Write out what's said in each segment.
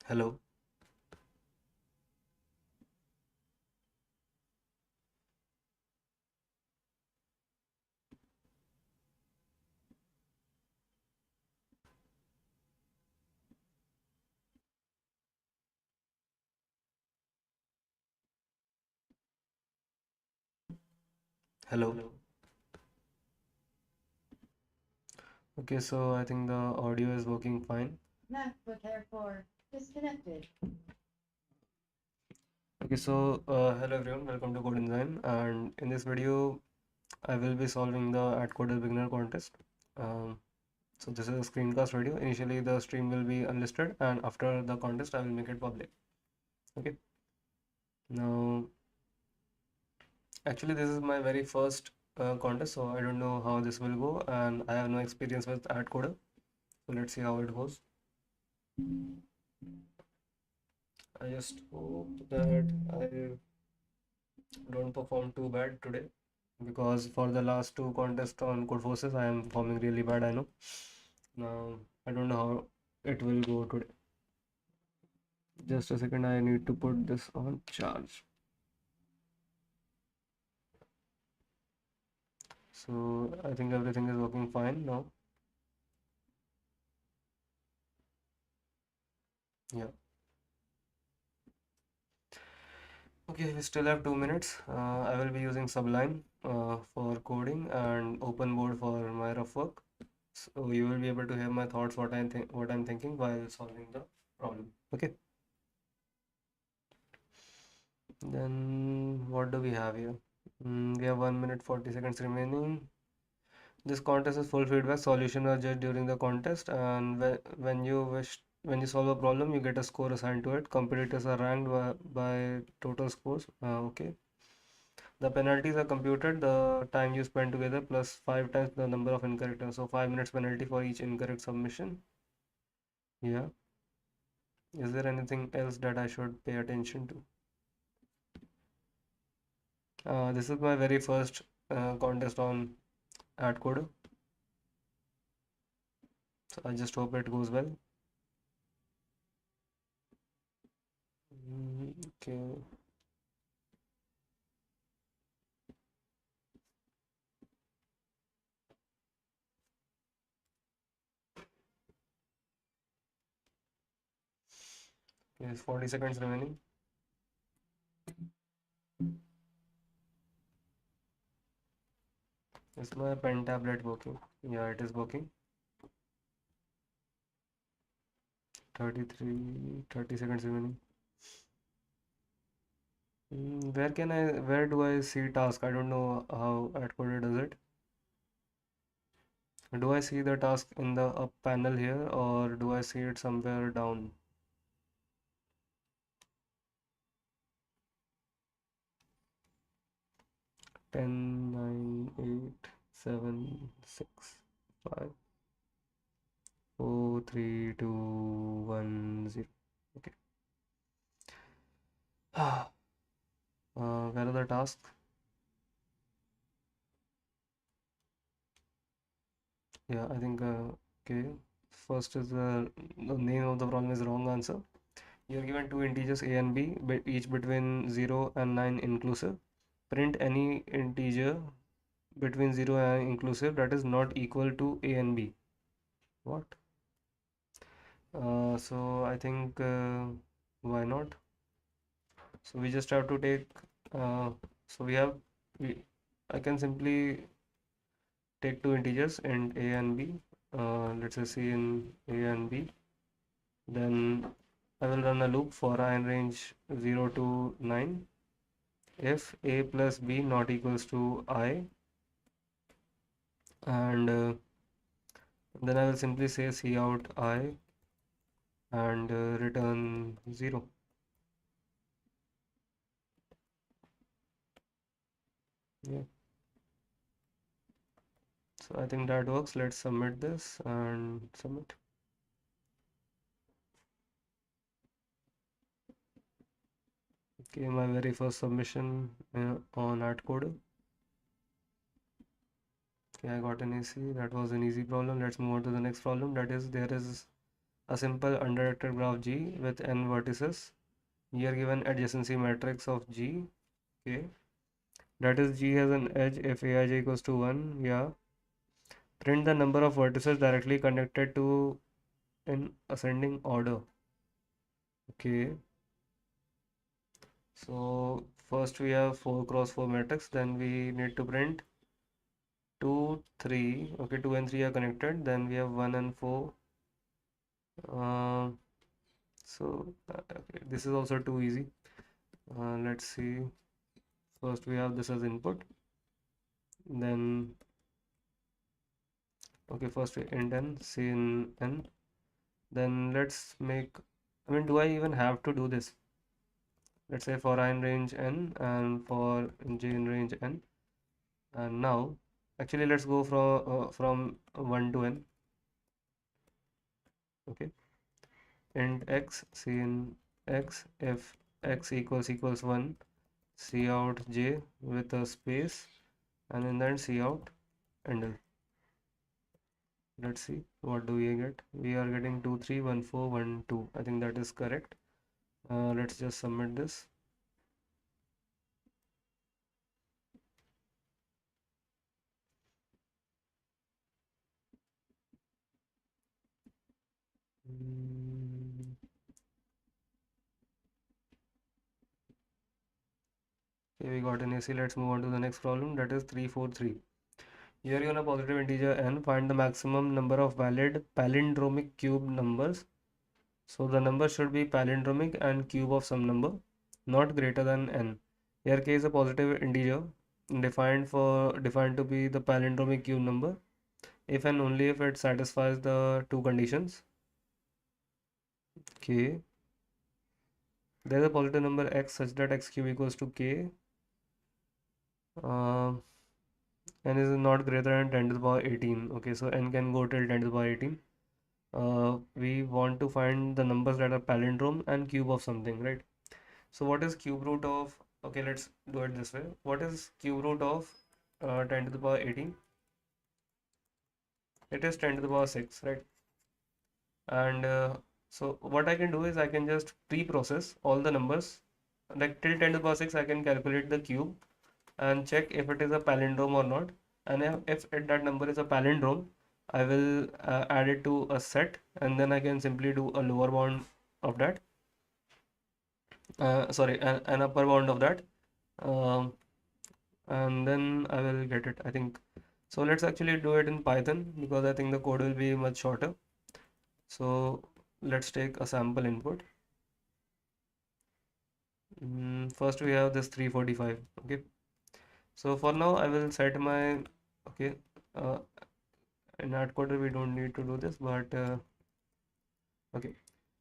Hello. Hello. Okay, so I think the audio is working fine. MacBook Air 4 disconnected. Okay, so hello everyone, welcome to Code Design, and in this video I will be solving the AtCoder beginner contest. So this is a screencast video. Initially the stream will be unlisted, and after the contest I will make it public. Okay. Now, actually this is my very first contest, so I don't know how this will go, and I have no experience with AtCoder. So let's see how it goes. I just hope that I don't perform too bad today, because for the last two contests on Code Forces I am performing really bad, I know. Now I don't know how it will go today. Just a second, I need to put this on charge. So I think everything is working fine now. Yeah. Okay, we still have 2 minutes. I will be using Sublime for coding and OpenBoard for my rough work. So you will be able to hear my thoughts, what I'm thinking while solving the problem. Okay. Then what do we have here? We have 1 minute 40 seconds remaining. This contest is full feedback. Solutions are judged during the contest, and when you solve a problem, you get a score assigned to it. Competitors are ranked by total scores. Okay. The penalties are computed, the time you spend together plus 5 times the number of incorrect. So 5 minutes penalty for each incorrect submission. Yeah. Is there anything else that I should pay attention to? This is my very first contest on AtCoder. So I just hope it goes well. Okay. Yes, 40 seconds remaining. Is my pen tablet working? Yeah, it is working. 30 seconds remaining. Where do I see task? I don't know how AtCoder does it. Do I see the task in the up panel here, or do I see it somewhere down? Ten, 9, 8, 7, 6, 5, 4, 3, 2, 1, 0. Okay. Where are the tasks? Yeah, I think, okay. First is the name of the problem is wrong answer. You're given two integers a and b, but each between 0 and 9 inclusive. Print any integer between 0 and inclusive that is not equal to a and b. What? So I think, why not? So we just have to take, uh, so we I can simply take two integers and a and b. Let's say c in a and b. Then I will run a loop for I in range 0 to 9. If a plus b not equals to I, and then I will simply say cout I and return 0. Yeah. So I think that works. Let's submit this and submit. Okay, my very first submission on AtCoder. Okay, I got an AC. That was an easy problem. Let's move on to the next problem. That is, there is a simple undirected graph G with n vertices. Here given adjacency matrix of G. Okay, that is G has an edge if Aij equals to 1. Yeah. Print the number of vertices directly connected to in ascending order. Okay. So first we have 4 cross 4 matrix. Then we need to print 2, 3. Okay, 2 and 3 are connected. Then we have 1 and 4. Uh, okay, this is also too easy. Let's see. First we have this as input. Then okay, first we int n, c in n. Then let's make. I mean, do I even have to do this? Let's say for I in range n and for j in range n. And now, actually, let's go from 1 to n. Okay, int x, c in x, if x equals 1, c out j with a space, and in that c out handle. Let's see what do we get. We are getting 2 3 1 4 1 2. I think that is correct. Let's just submit this. Mm, okay, we got an AC. Let's move on to the next problem. That is 343. Here given a positive integer n, find the maximum number of valid palindromic cube numbers. So the number should be palindromic and cube of some number, not greater than n. Here k is a positive integer defined to be the palindromic cube number if and only if it satisfies the two conditions. Okay, there is a positive number x such that x cube equals to k. Uh, n is not greater than 10 to the power 18. Okay, so n can go till 10 to the power 18. We want to find the numbers that are palindrome and cube of something, right? So what is cube root of, okay, let's do it this way. What is cube root of 10 to the power 18? It is 10 to the power 6, right? And so what I can do is I can just pre-process all the numbers. Like till 10 to the power 6, I can calculate the cube and check if it is a palindrome or not. And that number is a palindrome, I will add it to a set, and then I can simply do a lower bound of that. Sorry, an upper bound of that. Um, and then I will get it, I think. So let's actually do it in Python because I think the code will be much shorter. So let's take a sample input. First we have this 345. Okay. So for now I will set my, okay, uh, in AtCoder we don't need to do this, but okay.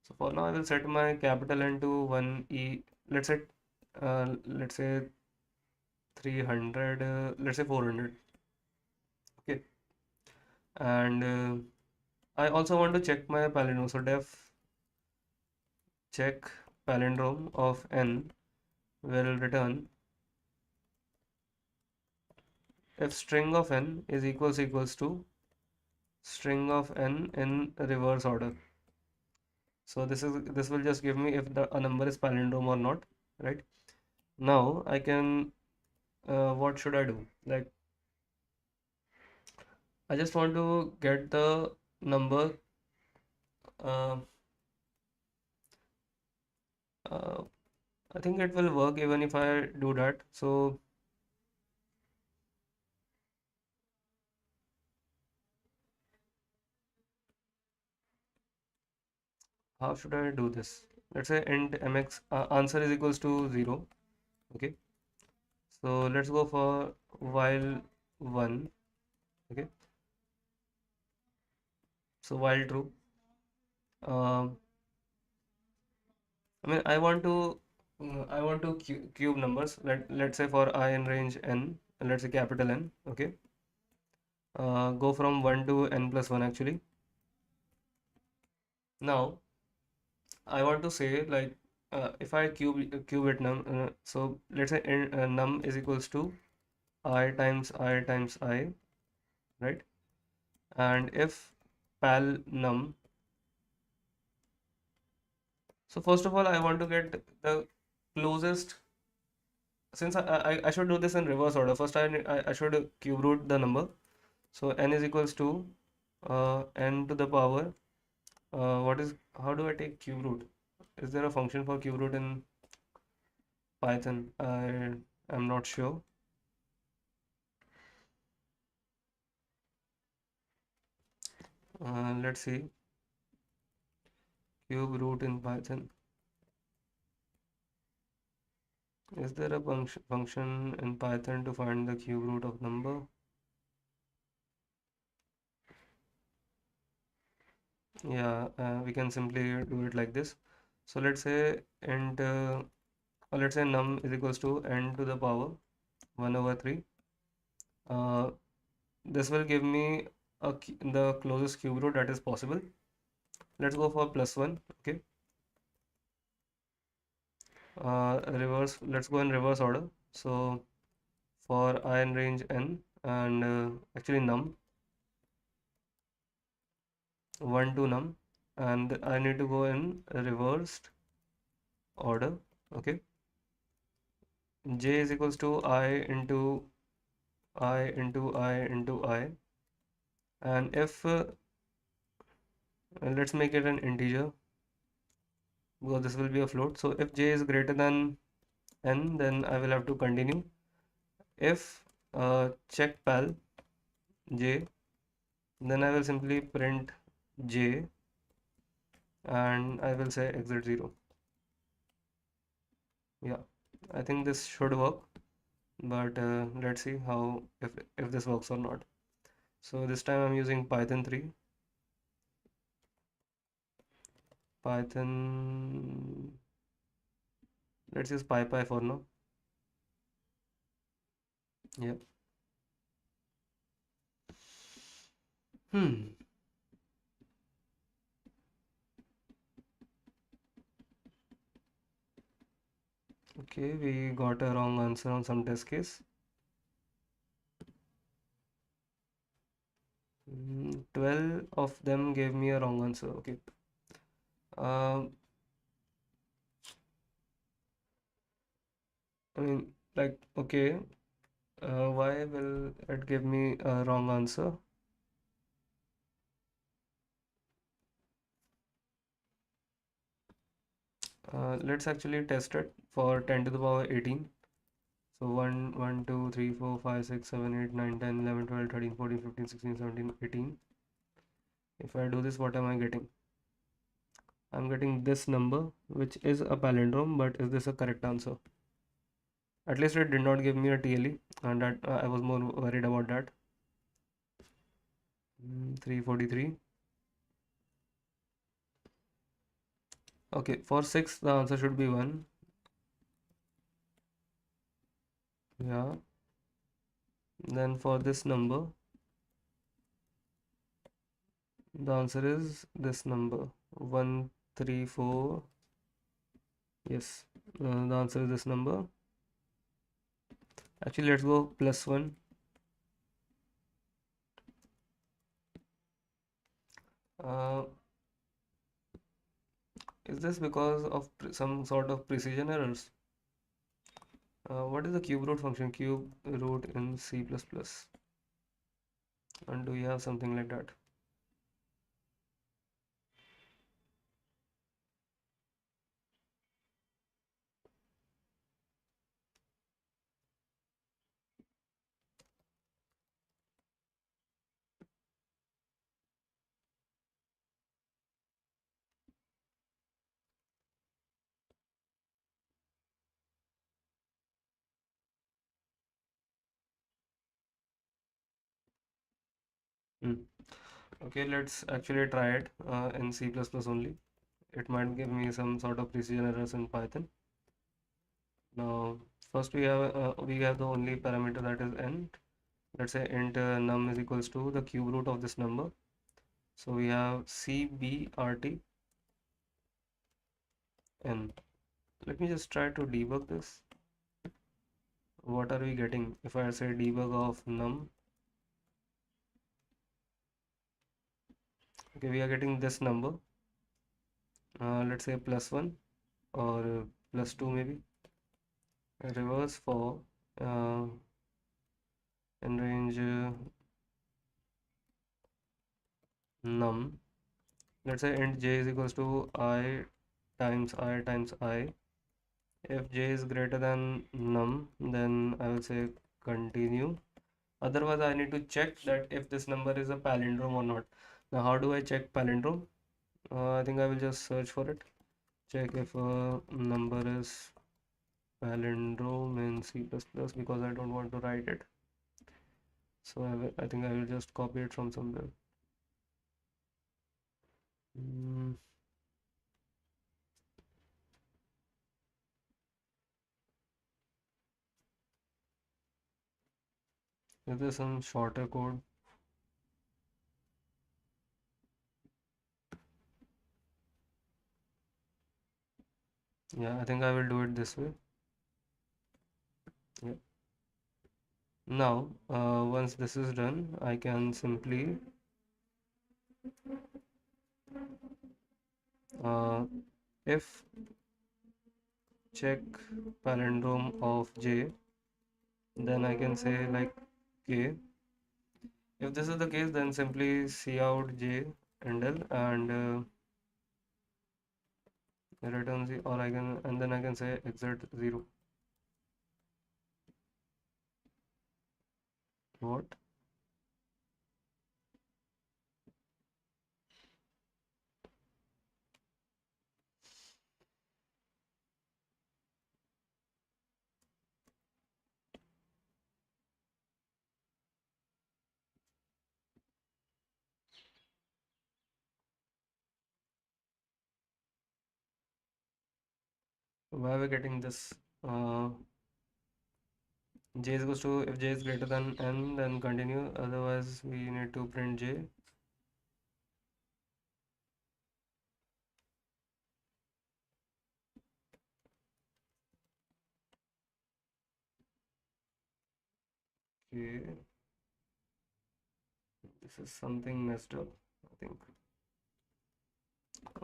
So for now I will set my capital N to 1e. Let's say 300. Let's say 400. Okay. And I also want to check my palindrome. So def check palindrome of n will return if string of n is equals to string of n in reverse order. So this will just give me if a number is palindrome or not, right? Now I can what should I do? Like I just want to get the number. Uh, uh, I think it will work even if I do that. So how should I do this? Let's say int mx answer is equals to 0. Okay. So let's go for while 1. Okay. So while true. Um, I mean I want to cube numbers. Let's say for I in range n, let's say capital N. Okay. Go from 1 to n plus 1 actually. Now I want to say like if I cube it num, so let's say num is equals to I times I times I, right? And if pal num So first of all, I want to get the closest. Since I should do this in reverse order. First, I should cube root the number. So n is equals to n to the power. What is, how do I take cube root? Is there a function for cube root in Python? I am not sure. Let's see. Cube root in Python. Is there a function in Python to find the cube root of number? Yeah, we can simply do it like this. So let's say int, let's say num is equals to n to the power 1 over 3. Uh, this will give me the closest cube root that is possible. Let's go for plus 1. Okay. Reverse. Let's go in reverse order. So for I in range n and actually num 1 to num, and I need to go in reversed order. Okay. J is equals to I into I into I into I, and if let's make it an integer because this will be a float. So if j is greater than n, then I will have to continue. If check pal j, then I will simply print j and I will say exit 0. Yeah, I think this should work, but let's see how, if this works or not. So this time I'm using Python 3. Python, let's use PyPy for now. Yeah. Hmm. Okay, we got a wrong answer on some test case. 12 of them gave me a wrong answer. Okay. Um, I mean, like, okay, why will it give me a wrong answer? Let's actually test it for 10 to the power 18. So 1, 1, 2, 3, 4, 5, 6, 7, 8, 9, 10, 11, 12, 13, 14, 15, 16, 17, 18. If I do this, what am I getting? I'm getting this number, which is a palindrome, but is this a correct answer? At least it did not give me a TLE, and that I was more worried about that. 343. Okay, for 6, the answer should be 1. Yeah. Then for this number, the answer is this number 134. Yes, the answer is this number. Actually, let's go plus 1. Uh, is this because of some sort of precision errors? What is the cube root function? Cube root in C++. And do you have something like that? Hmm. Okay, let's actually try it in C++ only. It might give me some sort of precision errors in Python. Now, first we have the only parameter, that is n. Let's say int num is equals to the cube root of this number. So we have cbrt n. Let me just try to debug this. What are we getting if I say debug of num? Okay, we are getting this number, let's say +1 or +2 maybe. Reverse for uh, in range num. Let's say int j is equals to I times I times I. If j is greater than num, then I will say continue. Otherwise, I need to check that if this number is a palindrome or not. Now, how do I check palindrome? I think I will just search for it. Check if a number is palindrome in C++ because I don't want to write it. So I think I will just copy it from somewhere. Mm, is there some shorter code? Yeah, I think I will do it this way. Yeah. Now, once this is done, I can simply uh, if check palindrome of j, then I can say like k. If this is the case, then simply cout j and l and return 0, or I can, and then I can say exit 0. What? Why are we getting this? J is equals to, if j is greater than n, then continue. Otherwise, we need to print j. Okay, this is something messed up, I think.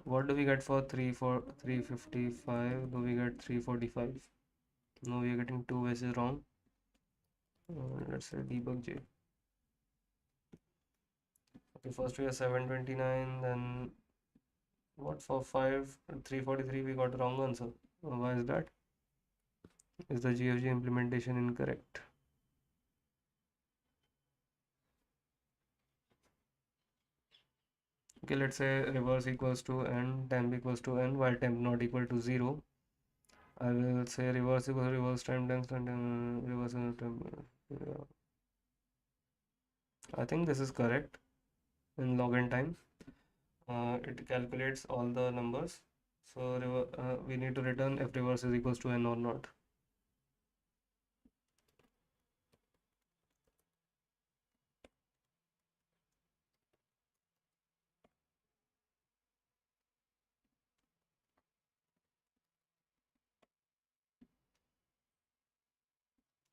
What do we get for 355? Do we get 345? No, we are getting two values wrong. Let's say debug j. Okay, first we have 729, then what for 343 we got wrong answer. Why is that? Is the GFG implementation incorrect? Okay, let's say reverse equals to n, temp equals to n, while temp not equal to 0. I will say reverse equals to reverse time times reverse temp. Yeah. I think this is correct in login time. It calculates all the numbers. So we need to return if reverse is equals to n or not.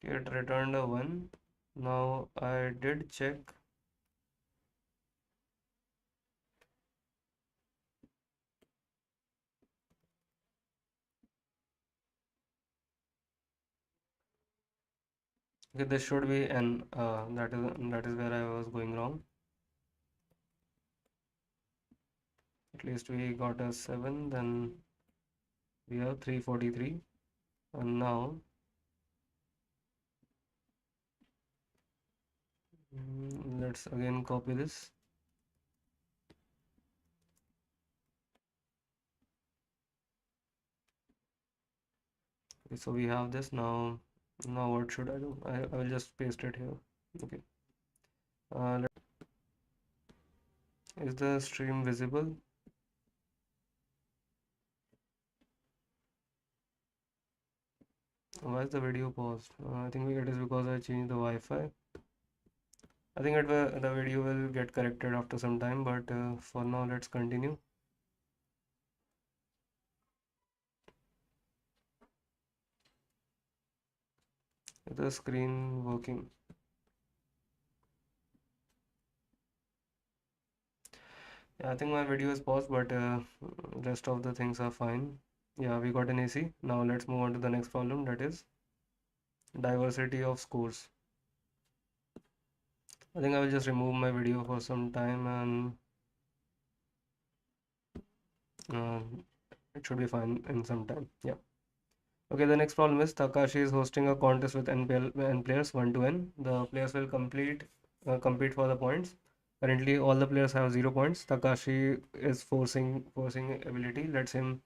It returned a 1. Now I did check. Okay, this should be n. That is where I was going wrong. At least we got a 7. Then we have 343. And now let's again copy this. Okay, so we have this now. Now what should I do? I will just paste it here. Okay. Is the stream visible? Why is the video paused? I think it is because I changed the Wi-Fi. I think the video will get corrected after some time, but for now let's continue. Is the screen working? Yeah, I think my video is paused, but rest of the things are fine. Yeah, we got an AC. Now let's move on to the next problem, that is diversity of scores. I think I will just remove my video for some time and uh, it should be fine in some time. Yeah. Okay, the next problem is Takashi is hosting a contest with N players 1 to N. The players will compete for the points. Currently, all the players have 0 points. Takashi is forcing ability. Lets him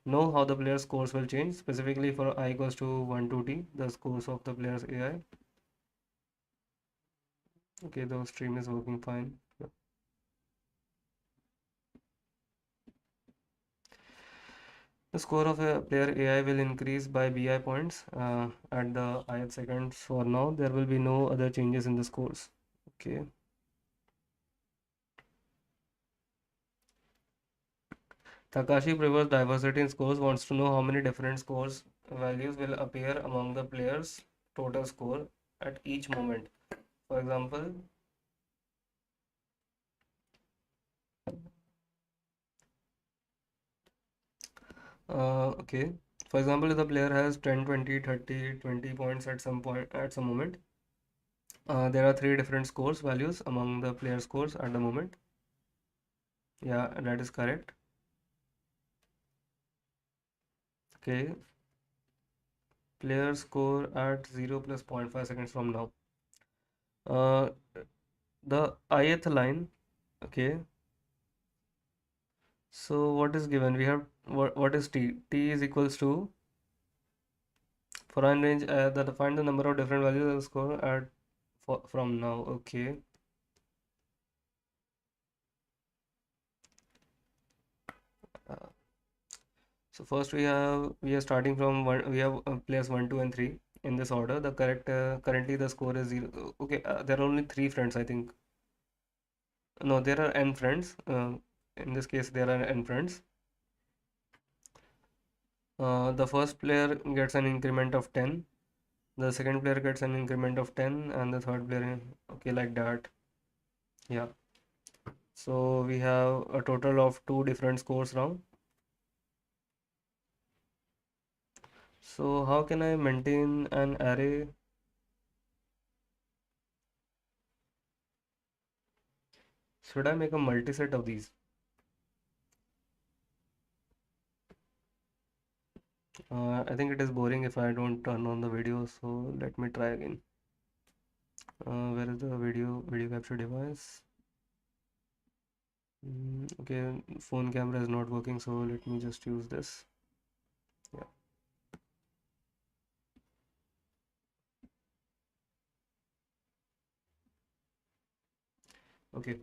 know how the player's scores will change. Specifically for I equals to 1 to T, the scores of the player's AI. Okay, the stream is working fine. Yeah. The score of a player AI will increase by BI points at the ith second. For now, there will be no other changes in the scores. Okay. Takashi prefers diversity in scores, wants to know how many different scores values will appear among the players' total score at each moment. For example, okay. For example, if the player has 10, 20, 30, 20 points at some moment, there are three different scores values among the player scores at the moment. Yeah, that is correct. Okay, player score at 0 plus 0.5 seconds from now. Uh, the ith line, okay. So what is given? We have what is t? T is equals to for n range that find the number of different values of the score at from now. Okay. Uh, so first we are starting from one. We have players 1, 2, and 3 in this order. The correct currently the score is 0. Okay, there are only three friends, I think. No, there are n friends. In this case, there are n friends. The first player gets an increment of 10. The second player gets an increment of 10, and the third player, okay, like that. Yeah. So we have a total of two different scores now. So how can I maintain an array? Should I make a multiset of these? I think it is boring if I don't turn on the video, so let me try again. Where is the video capture device? Okay, phone camera is not working, so let me just use this. Yeah. Okay.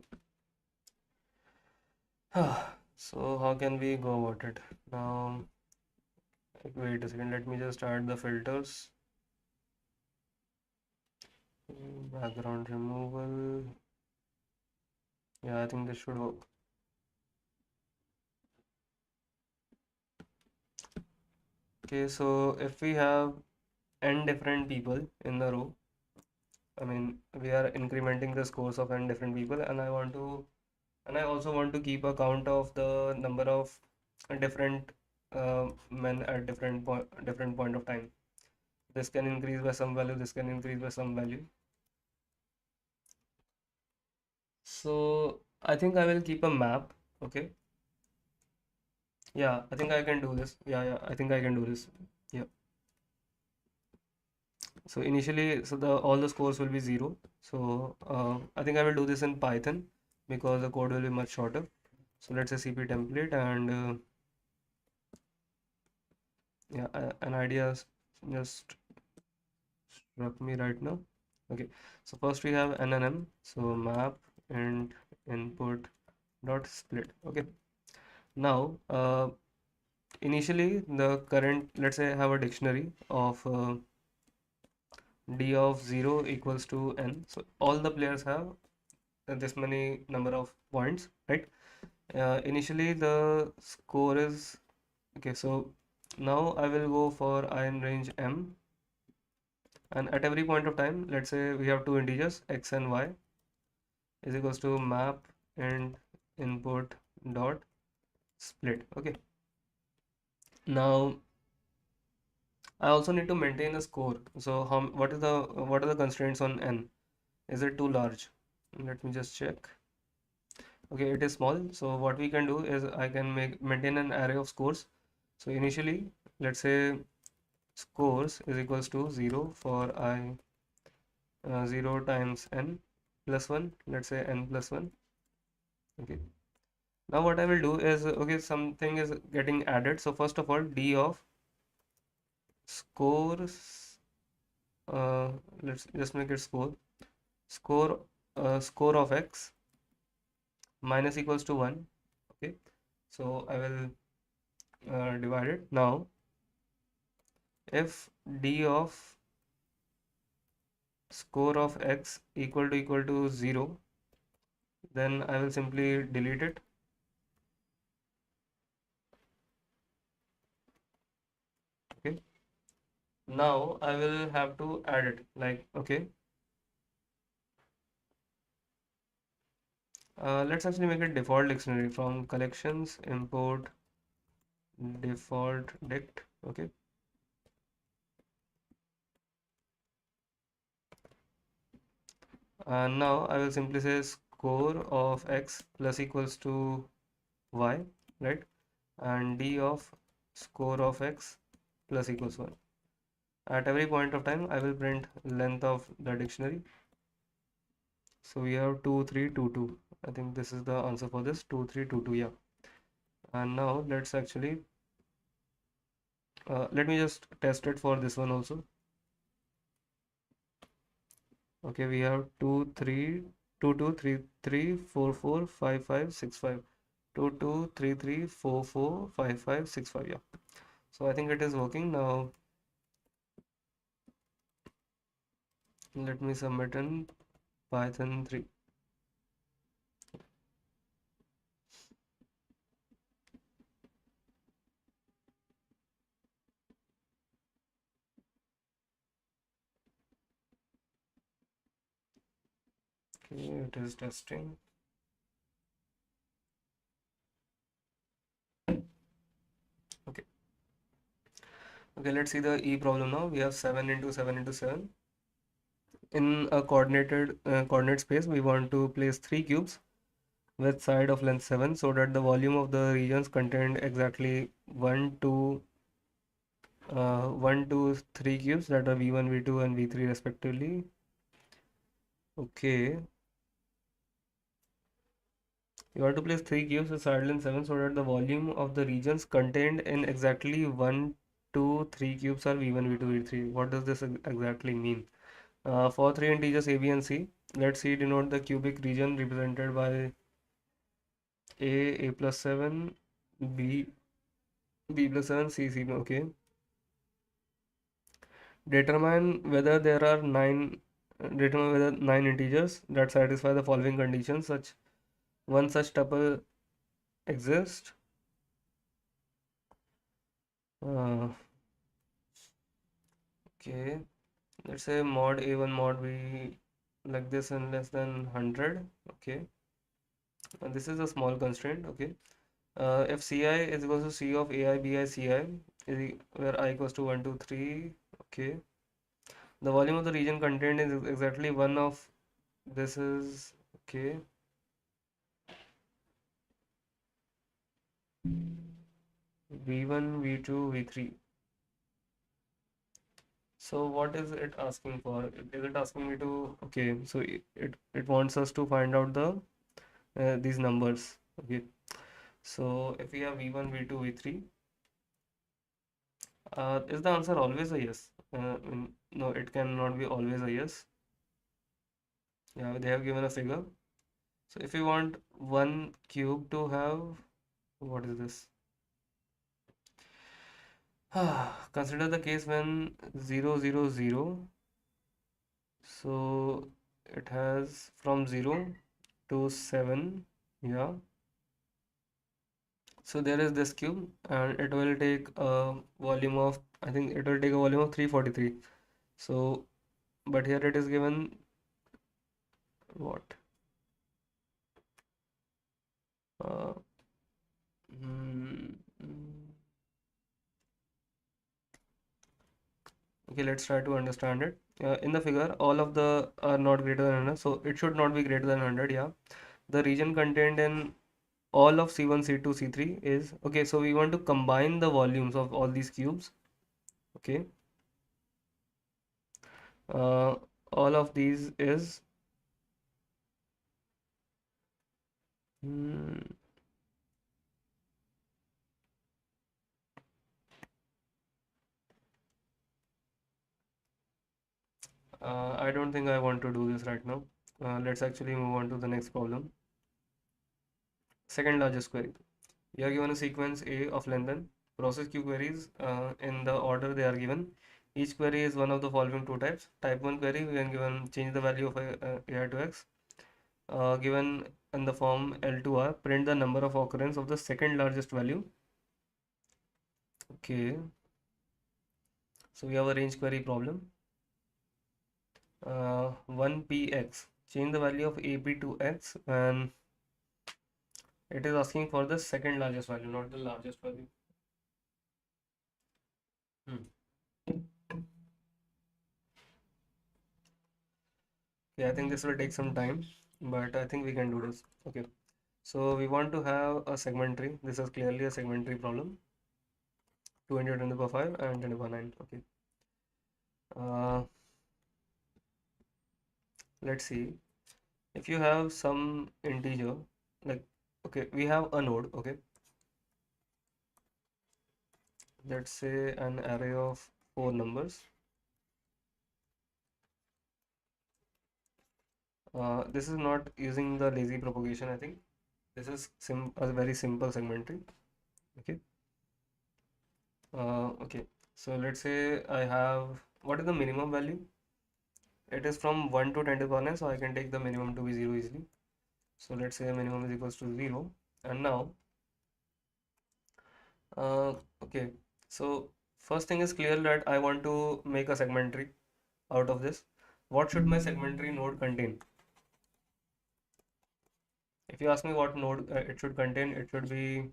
So how can we go about it? Now, wait a second, let me just add the filters. Background removal. Yeah, I think this should work. Okay, so if we have n different people in the row, I mean, we are incrementing the scores of n different people, and I also want to keep a count of the number of different men at different point of time. This can increase by some value, this can increase by some value. So I think I will keep a map. Okay. Yeah, I think I can do this. Yeah, I think I can do this. Yeah. So initially, so the all the scores will be 0. So I think I will do this in Python because the code will be much shorter. So let's say CP template and yeah, an idea just struck me right now. Okay, so first we have NNM. So map and input dot split. Okay, now initially the current, let's say I have a dictionary of d of 0 equals to n. So all the players have this many number of points, right? Initially the score is okay. So now I will go for I in range m, and at every point of time, let's say we have two integers x and y is equals to map and input dot split. Okay, now I also need to maintain a score. So what are the constraints on n? Is it too large? Let me just check. Okay, it is small. So what we can do is I can maintain an array of scores. So initially, let's say scores is equals to 0 for I 0 times n plus 1. Let's say n plus 1. Okay. Now what I will do is, okay, something is getting added. So first of all, d of scores, uh, let's just make it score score of x minus equals to 1. Okay, so I will divide it. Now if d of score of x equal to 0, then I will simply delete it. Okay, now I will have to add it, like, okay, let's actually make it default dictionary. From collections import default dict. Okay, and now I will simply say score of x plus equals to y, right? And d of score of x plus equals 1. At every point of time, I will print length of the dictionary. So we have 2322. I think this is the answer for this, 2322. Yeah. And now let's actually let me just test it for this one also. Okay, we have 232233445565. 2233445565. Yeah. So I think it is working now. Let me submit in Python 3. Okay, it is testing. Okay. Okay, let's see the E problem now. We have 7 into 7 into 7. In a coordinate space, we want to place 3 cubes with side of length 7 so that the volume of the regions contained exactly 1 to 3 cubes, that are V1, V2 and V3 respectively. Okay. You have to place 3 cubes with side length 7 so that the volume of the regions contained in exactly 1, 2, 3 cubes are V1, V2, V3. What does this exactly mean? For three integers a, b and c, let C denote the cubic region represented by a plus 7, b plus 7, c. Okay. Determine whether 9 integers that satisfy the following conditions. One such tuple exists. Uh, okay. Let's say mod a1 mod b like this and less than 100. Okay. And this is a small constraint. Okay. If Ci is equals to C of Ai, Bi, Ci, where I equals to 1, 2, 3, okay. The volume of the region contained is exactly one of this is, okay. V1, V2, V3. So what is it asking for? Is it asking me to, okay, so it wants us to find out these numbers. Okay. So if we have V1, V2, V3, is the answer always a yes? No, it cannot be always a yes. Yeah, they have given a figure. So if you want one cube to have, what is this? Consider the case when 0, 0, 0. So it has from 0 to 7. Yeah. So there is this cube and it will take a volume of, I think it will take a volume of 343. So, but here it is given what? Uh, mm, mm. Okay, let's try to understand it. In the figure, all of the are not greater than 100, so it should not be greater than 100, yeah. The region contained in all of C1, C2, C3 is, okay, so we want to combine the volumes of all these cubes, okay. Uh, all of these is, hmm, I don't think I want to do this right now. Let's actually move on to the next problem. Second largest query. You are given a sequence A of length n. Process Q queries in the order they are given. Each query is one of the following two types. Type 1 query, we can given change the value of AI to X. Given in the form L to R, print the number of occurrence of the second largest value. Okay, so we have a range query problem. 1px, change the value of AP to X, and it is asking for the second largest value, not the largest value. Hmm. Yeah, I think this will take some time, but I think we can do this. Okay, so we want to have a segment tree. This is clearly a segment tree problem. 200 10 to the power 5 and 10 to the power 9. Okay. Uh, let's see. If you have some integer, like, okay, we have a node, okay. Let's say an array of 4 numbers. This is not using the lazy propagation, I think. This is a very simple segment tree. Okay. Okay. So let's say I have, what is the minimum value? It is from 1 to 10 to the power 9, so I can take the minimum to be 0 easily. So let's say minimum is equals to 0. And now, okay. So first thing is clear that I want to make a segment tree out of this. What should my segment tree node contain? If you ask me what node it should contain, it should be,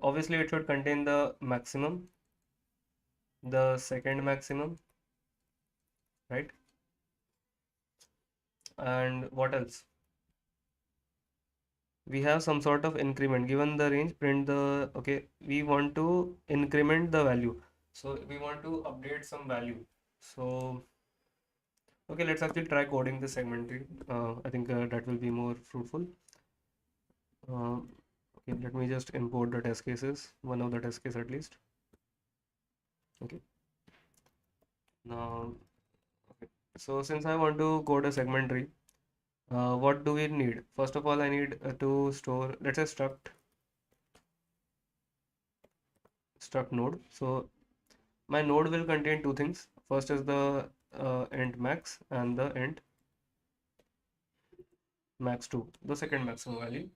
obviously it should contain the maximum, the second maximum, right? And what else? We have some sort of increment. Given the range, print the, okay, we want to increment the value. So we want to update some value. So, okay, let's actually try coding this segment tree. I think that will be more fruitful. Okay, let me just import the test cases, one of the test case at least. Okay, now, okay. So since I want to code a segment tree, what do we need? First of all, I need to store, let's say struct node. So my node will contain two things. First is the int max and the int max2, the second maximum value,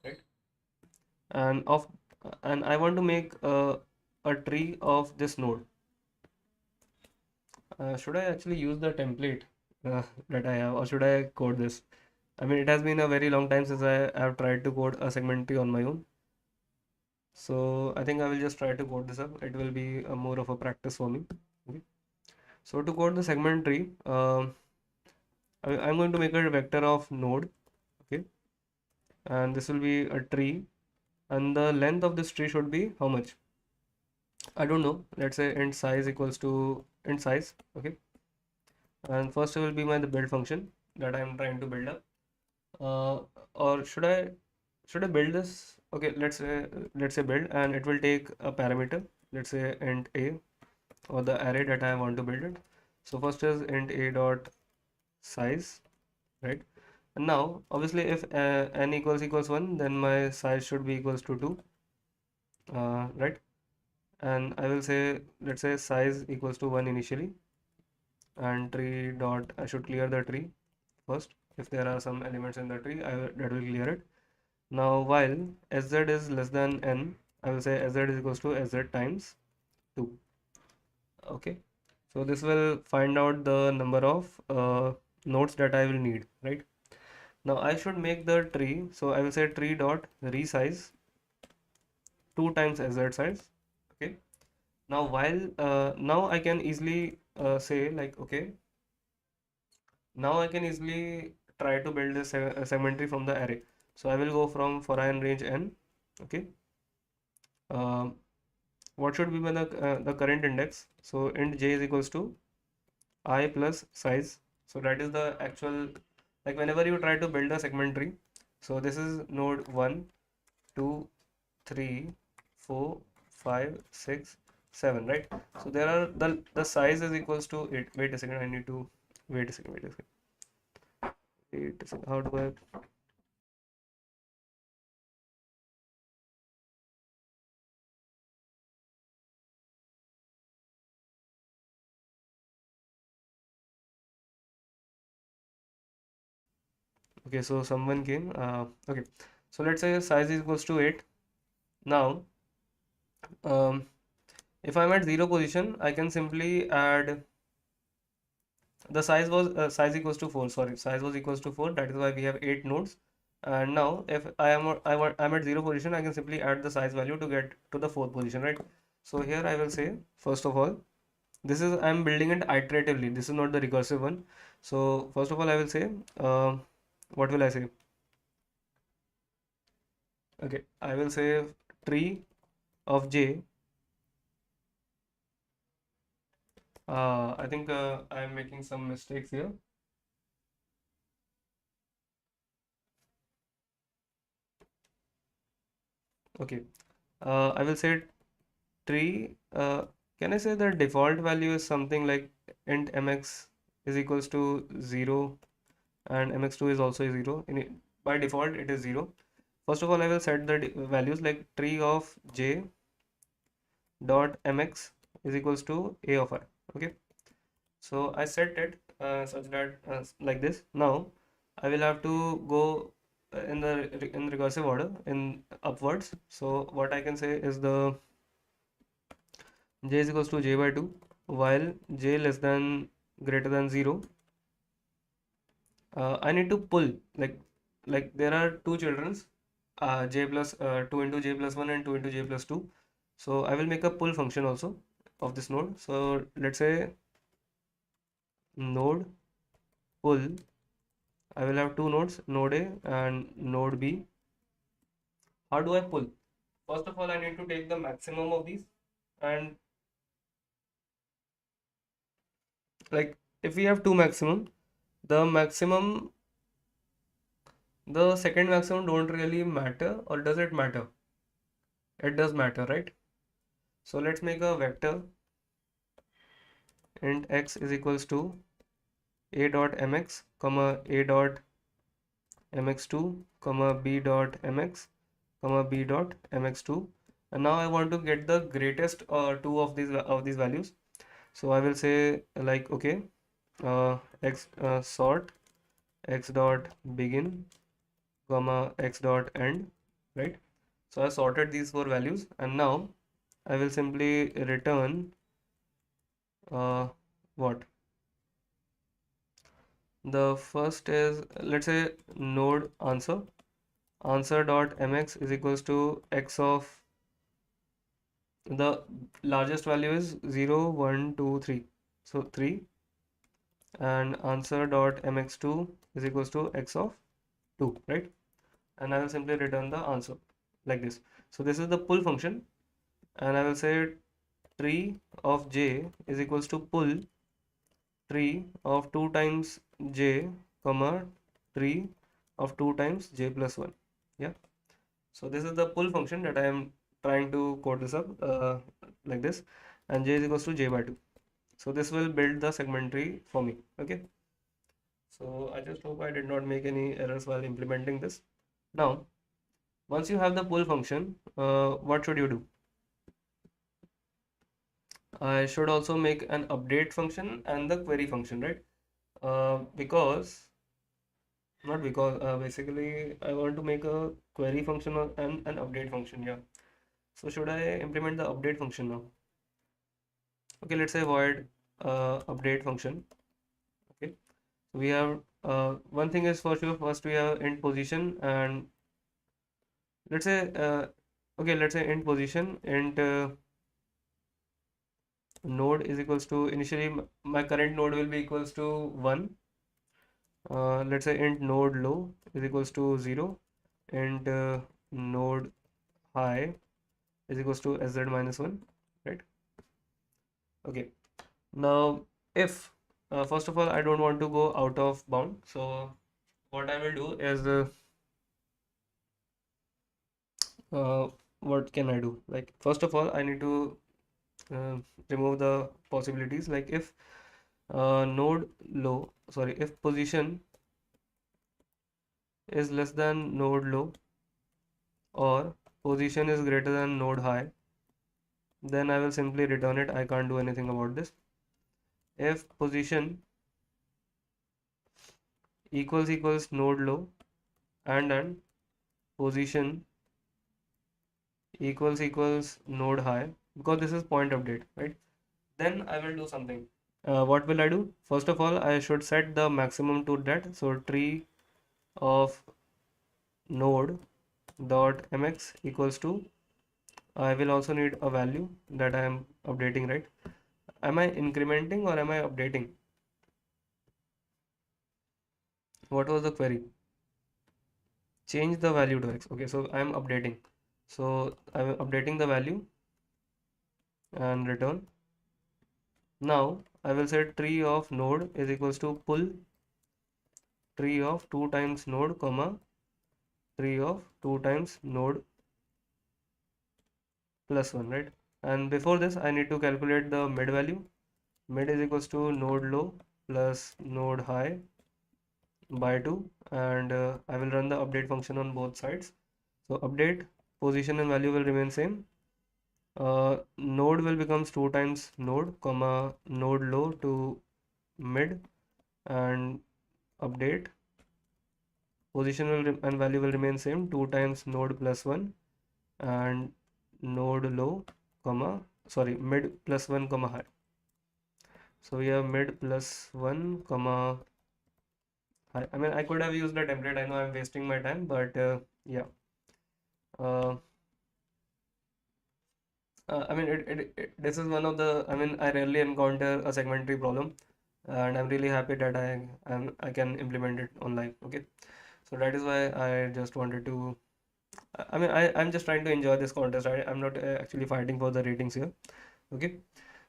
right? And of and I want to make a tree of this node. Should I actually use the template that I have, or should I code this? I mean, it has been a very long time since I have tried to code a segment tree on my own. So I think I will just try to code this up. It will be more of a practice for me. Okay. So to code the segment tree, I'm going to make a vector of node, okay, and this will be a tree, and the length of this tree should be how much? I don't know. Let's say int size equals to int size, okay, and first will be my the build function that I'm trying to build up. Uh, or should I build this? Okay, let's say build, and it will take a parameter. Let's say int a, or the array that I want to build it. So first is int a dot size, right? And now, obviously, if n equals 1, then my size should be equals to 2, right? And I will say, let's say size equals to 1 initially, and tree dot, I should clear the tree first. If there are some elements in the tree, that will clear it. Now, while sz is less than n, I will say sz is equals to sz times 2. Okay. So this will find out the number of nodes that I will need, right? Now I should make the tree, so I will say tree dot resize 2 times xz size. Okay. Now while now I can easily say like, okay, now I can easily try to build this segment tree from the array. So I will go from for I in range n. Okay. Um, what should be the current index? So int j is equals to I plus size. So that is the actual, like whenever you try to build a segment tree. So this is node 1, 2, 3, 4, 5, 6, 7, right? So there are the size is equals to 8. Wait a second, I need to wait a second, wait a second. Wait a second. How do I? Okay, so someone came. Okay, so let's say size is equals to 8. Now, um, if I'm at 0 position, I can simply add the size equals to 4. Sorry, size was equals to 4. That is why we have 8 nodes. And now, if I'm at 0 position, I can simply add the size value to get to the 4th position, right? So here I will say, first of all, this is I'm building it iteratively. This is not the recursive one. So first of all, I will say, what will I say? Okay, I will say tree of j. I think I am making some mistakes here. Okay, I will say tree. Can I say the default value is something like int mx is equals to 0 and mx2 is also 0. By default, it is 0. First of all, I will set the values like tree of j dot mx is equals to a of I. Okay, so I set it such that like this. Now I will have to go in recursive order in upwards. So what I can say is the j is equals to j by 2 while j less than greater than 0. I need to pull like there are two children's j plus 2 into j plus 1 and 2 into j plus 2. So I will make a pull function also of this node. So let's say node pull. I will have two nodes, node A and node B. How do I pull? First of all, I need to take the maximum of these, and like if we have two maximum, the maximum, the second maximum don't really matter, or does it matter? It does matter, right? So let's make a vector int x is equals to a dot mx comma a dot mx2 comma b dot mx comma b dot mx2, and now I want to get the greatest two of these values. So I will say like, okay, x sort x dot begin comma x dot end, right? So I sorted these four values, and now I will simply return what the first is, let's say node answer dot mx is equals to x of the largest value is 0 1 2 3, so 3, and answer dot mx2 is equals to x of 2, right? And I will simply return the answer like this. So this is the pull function, and I will say tree of j is equals to pull tree of 2 times j comma tree of 2 times j plus 1. Yeah, so this is the pull function that I am trying to code this up like this, and j is equals to j by 2. So this will build the segment tree for me. Okay, so I just hope I did not make any errors while implementing this. Now once you have the pull function, what should you do? I should also make an update function and the query function, right? Because not because basically I want to make a query function and an update function. Yeah, so should I implement the update function now? Okay, let's say void update function. Okay, so we have one thing is for sure, first we have int position, and let's say okay, let's say int position, int node is equals to, initially my current node will be equals to 1. Let's say int node low is equals to 0, int node high is equals to sz minus 1, right? Okay, now if first of all I don't want to go out of bound, so what I will do is uh, what can I do? Like, first of all I need to uh, remove the possibilities, like if node low, sorry, if position is less than node low or position is greater than node high, then I will simply return it. I can't do anything about this. If position equals node low and position equals node high, because this is point update, right? Then I will do something. What will I do? First of all, I should set the maximum to that. So tree of node dot mx equals to, I will also need a value that I am updating, right? Am I incrementing or am I updating? What was the query? Change the value to x. Okay, so I am updating. So I am updating the value and return. Now I will say tree of node is equals to pull tree of 2 times node comma tree of 2 times node plus 1, right? And before this I need to calculate the mid value. Mid is equals to node low plus node high by 2, and I will run the update function on both sides. So update, position and value will remain same. Node will becomes 2 times node comma node low to mid, and update, position and value will remain same, 2 times node plus 1 and node low comma, sorry, mid plus 1 comma high. So we have mid plus 1 comma high. I mean, I could have used the template. I know I'm wasting my time, but yeah. Uh, I mean, this is one of the, I mean, I rarely encounter a segment tree problem, and I'm really happy that I can implement it online. Okay, so that is why I just wanted to. I mean, I'm just trying to enjoy this contest. I'm not actually fighting for the ratings here. Okay,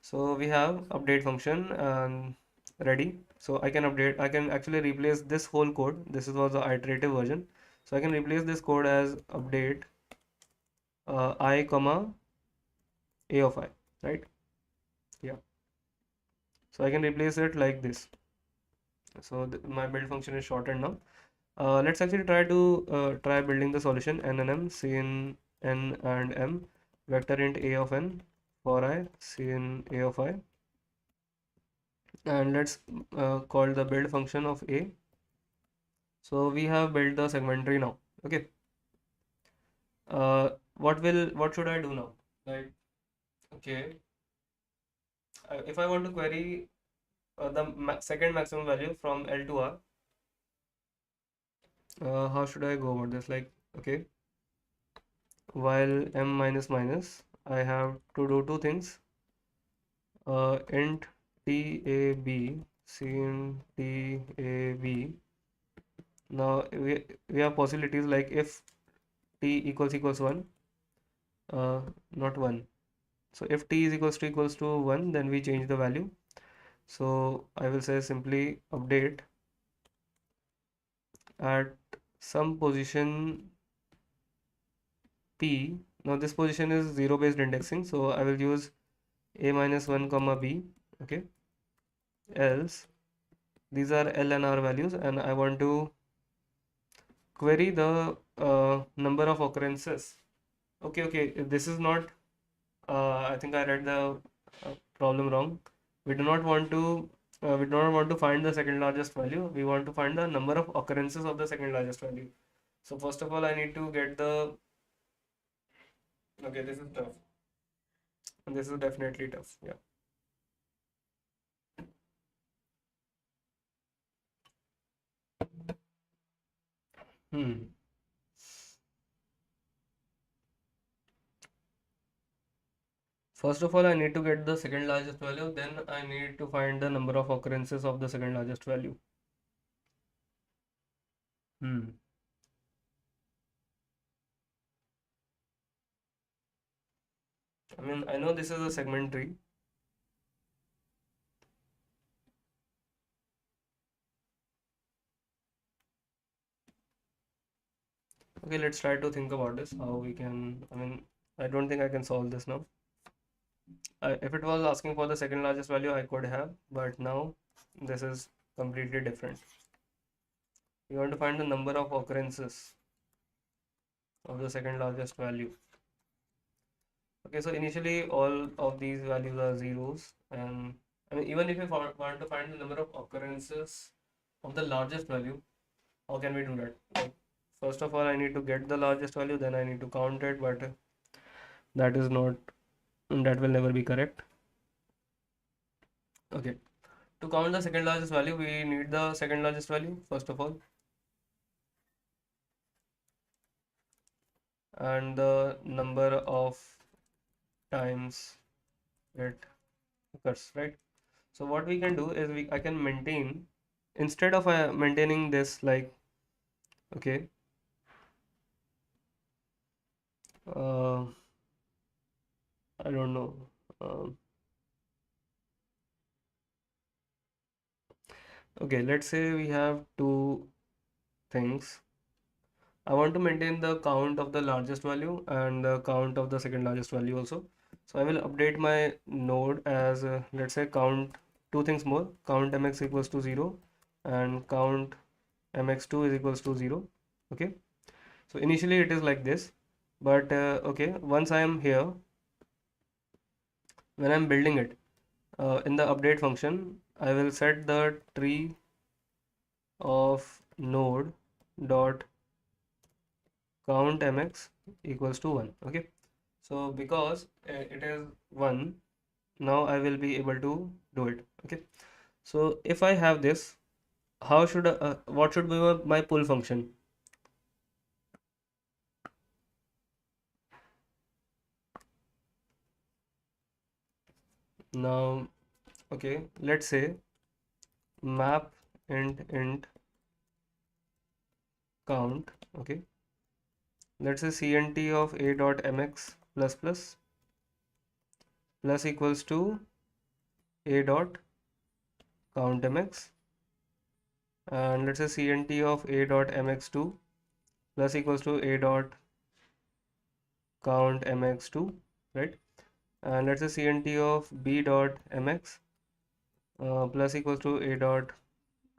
so we have update function ready. So I can update. I can actually replace this whole code. This was the iterative version. So I can replace this code as update I comma a of I, right? Yeah. So I can replace it like this. So my build function is shortened now. Let's actually try building the solution n and m, c in n and m, vector int a of n for I, c in a of I, and let's call the build function of a. So we have built the segment tree now. Okay. What should I do now? Like, okay, if I want to query the second maximum value from L to R, how should I go about this? Like, okay, while m minus minus, I have to do two things. Int tab cin tab. Now we have possibilities, like if t equals 1, not 1. So if t is equals to 1, then we change the value. So I will say simply update at some position p. Now this position is 0 based indexing, so I will use a minus 1 comma b. Okay, else these are L and R values, and I want to query the number of occurrences. Okay, this is not, I think I read the problem wrong. We do not want to find the second largest value. We want to find the number of occurrences of the second largest value. So first of all, I need to get the, okay, this is tough. And this is definitely tough. Yeah. Hmm. First of all, I need to get the second largest value, then I need to find the number of occurrences of the second largest value. Hmm. I mean, I know this is a segment tree. Okay, let's try to think about this, how we can, I mean, I don't think I can solve this now. If it was asking for the second largest value, I could have, but now this is completely different. You want to find the number of occurrences of the second largest value. Okay, so initially all of these values are zeros, and I mean, even if you want to find the number of occurrences of the largest value, how can we do that? Like, first of all, I need to get the largest value, then I need to count it, but that is not, that will never be correct. Okay, to count the second largest value, we need the second largest value, first of all, and the number of times it occurs, right? So what we can do is I can maintain, instead of maintaining this like, okay, uh, I don't know. Um, okay, let's say we have two things. I want to maintain the count of the largest value and the count of the second largest value also. So I will update my node as let's say count two things more. Count mx equals to 0 and count mx2 is equals to 0. Okay. So initially it is like this, but okay, once I am here, when I'm building it, in the update function, I will set the tree of node dot count mx equals to 1. Okay, so because it is 1, now I will be able to do it. Okay, so if I have this, how should what should be my pull function? Now, okay, let's say map int count. Okay, let's say cnt of a dot mx plus equals to a dot count mx, and let's say cnt of a dot mx2 plus equals to a dot count mx2, right? And let's say cnt of b dot mx plus equals to a dot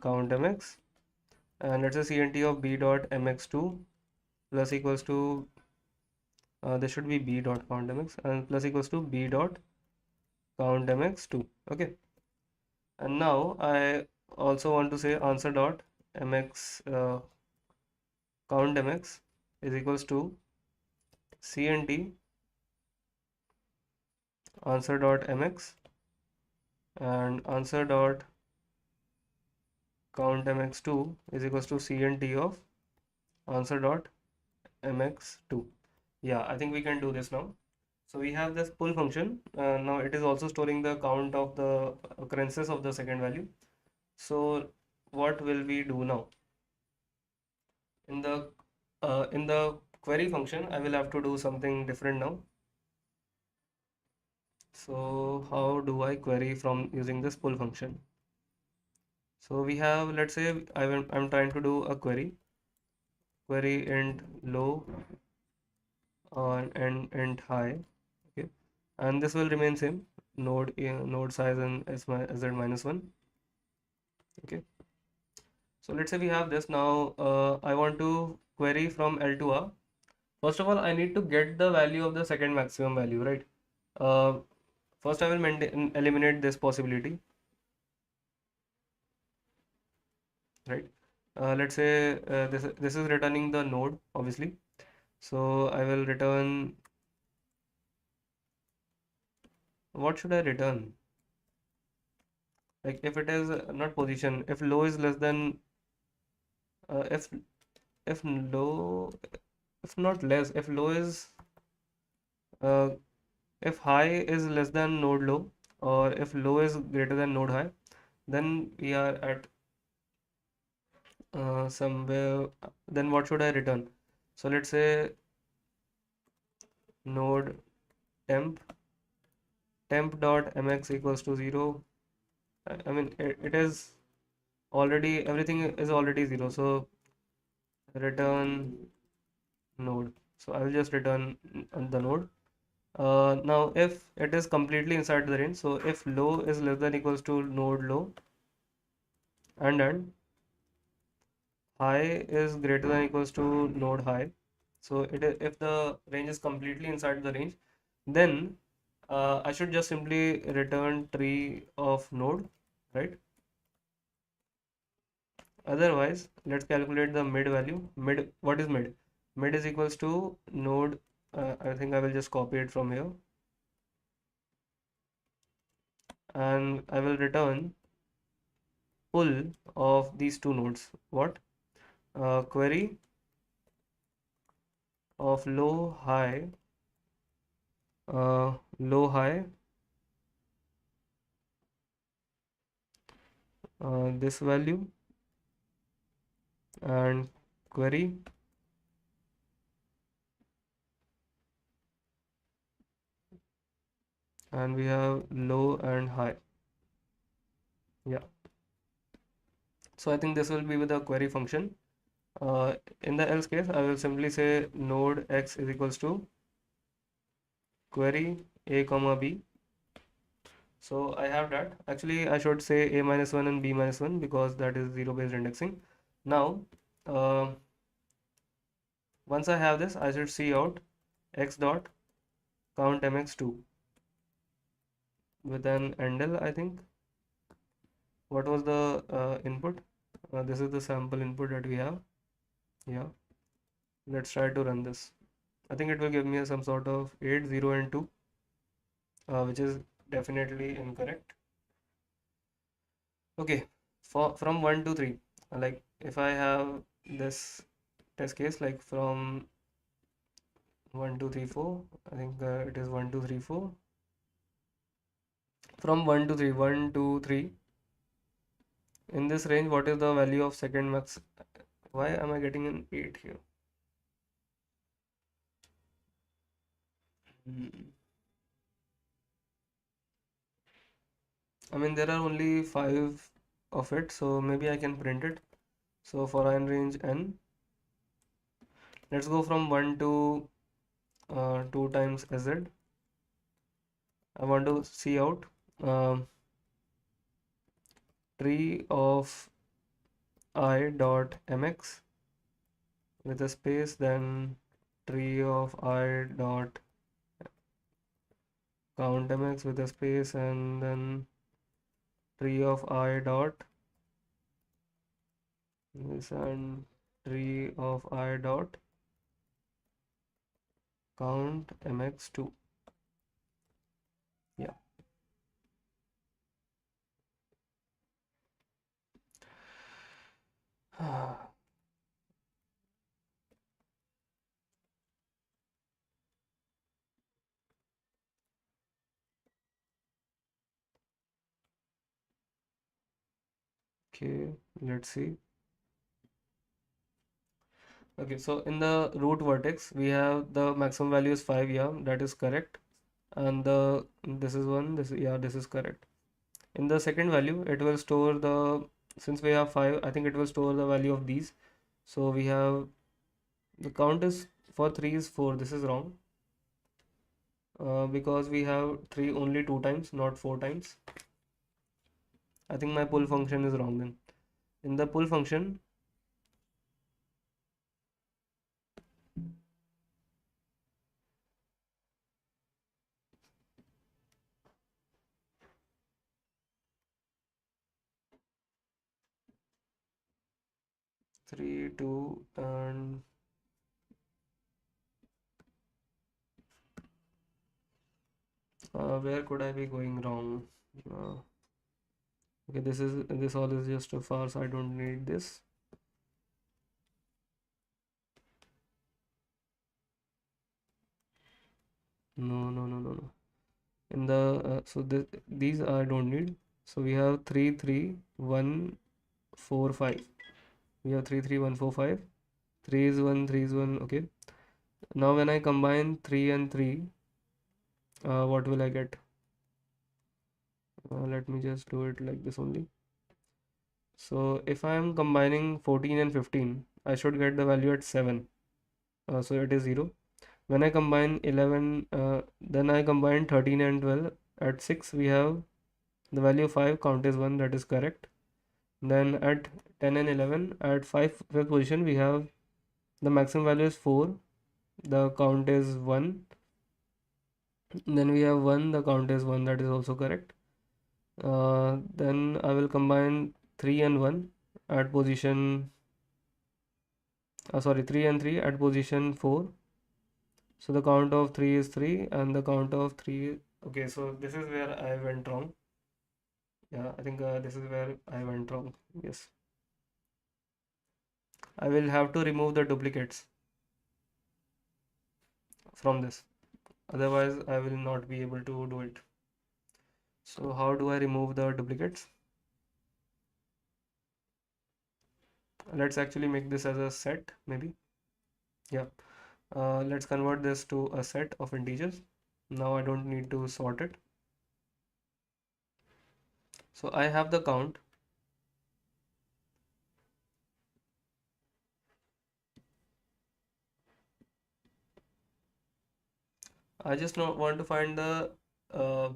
count mx, and let's say cnt of b dot mx2 plus equals to this should be b dot count mx and plus equals to b dot count mx2. Okay, and now I also want to say answer dot mx count mx is equals to cnt answer dot mx and answer dot count mx2 is equals to cnt of answer dot mx2. Yeah, I think we can do this now. So we have this pull function. Now it is also storing the count of the occurrences of the second value. So what will we do now? In the query function, I will have to do something different now. So how do I query from using this pull function? So we have, let's say I'm trying to do a query int low and int high. Okay, and this will remain same, node size and z minus 1. Okay, so let's say we have this now. I want to query from L to R. First of all, I need to get the value of the second maximum value, right? uh, First I will eliminate this possibility, right? Let's say this is returning the node, obviously. So I will return, what should I return? Like if it is not position, if low is less than if if low, if not less, if low is uh, if high is less than node low, or if low is greater than node high, then we are at somewhere. Then what should I return? So let's say node temp dot mx equals to 0. I mean it is already, everything is already 0, so return node. So I will just return the node. Now if it is completely inside the range, so if low is less than equals to node low, and high is greater than equals to node high, so if the range is completely inside the range, then I should just simply return tree of node, right? Otherwise, let's calculate the mid value. Mid, what is mid? Mid is equals to node. I think I will just copy it from here, and I will return pull of these two nodes. What? Query of low high, this value, and query, and we have low and high. Yeah. So I think this will be with the query function. In the else case, I will simply say node x is equals to query a comma b. So I have that. Actually, I should say a minus 1 and b minus 1 because that is zero based indexing. Now, uh, once I have this, I should see out x dot count mx2 with an endl, I think. What was the input? This is the sample input that we have. Yeah. Let's try to run this. I think it will give me some sort of 8, 0, and 2, which is definitely incorrect. Okay, from 1 to 3, like if I have this test case, like from 1, 2, 3, 4, I think it is 1, 2, 3, 4. From 1 to 3, 1, 2, 3. In this range, what is the value of second max? Why am I getting an 8 here? Hmm. I mean, there are only 5 of it, so maybe I can print it. So for n range n, let's go from 1 to 2 times z. I want to see out um, tree of I dot mx with a space, then tree of I dot count mx with a space, and then tree of I dot this, and tree of I dot count mx2. Yeah. Okay, let's see. Okay, so in the root vertex, we have the maximum value is 5. Yeah, that is correct. And this is 1. This, yeah, this is correct. In the second value, it will store the, since we have 5, I think it will store the value of these. So we have the count is for 3 is 4. This is wrong because we have 3 only 2 times, not 4 times. I think my pull function is wrong then. In the pull function, 3, 2, and where could I be going wrong? Uh, okay, this all is just a farce. I don't need this. No. In the so these I don't need. So we have 3 3 1 4 5. We have 3 3 1 4 5. 3 is 1, 3 is 1. Okay. Now when I combine 3 and 3, what will I get? Let me just do it like this only. So if I am combining 14 and 15, I should get the value at 7. So it is 0. When I combine 11, then I combine 13 and 12. At 6, we have the value 5, count is 1, that is correct. Then at 10 and 11, at fifth position, we have the maximum value is 4, the count is 1. Then we have 1, the count is 1, that is also correct. Then I will combine 3 and 1 at position, 3 and 3 at position 4. So the count of 3 is 3 and the count of 3. Okay, so this is where I went wrong. Yeah, I think this is where I went wrong. Yes. I will have to remove the duplicates from this. Otherwise, I will not be able to do it. So how do I remove the duplicates? Let's actually make this as a set, maybe. Yeah. Let's convert this to a set of integers. Now I don't need to sort it. So I have the count. I just not want to find the uh,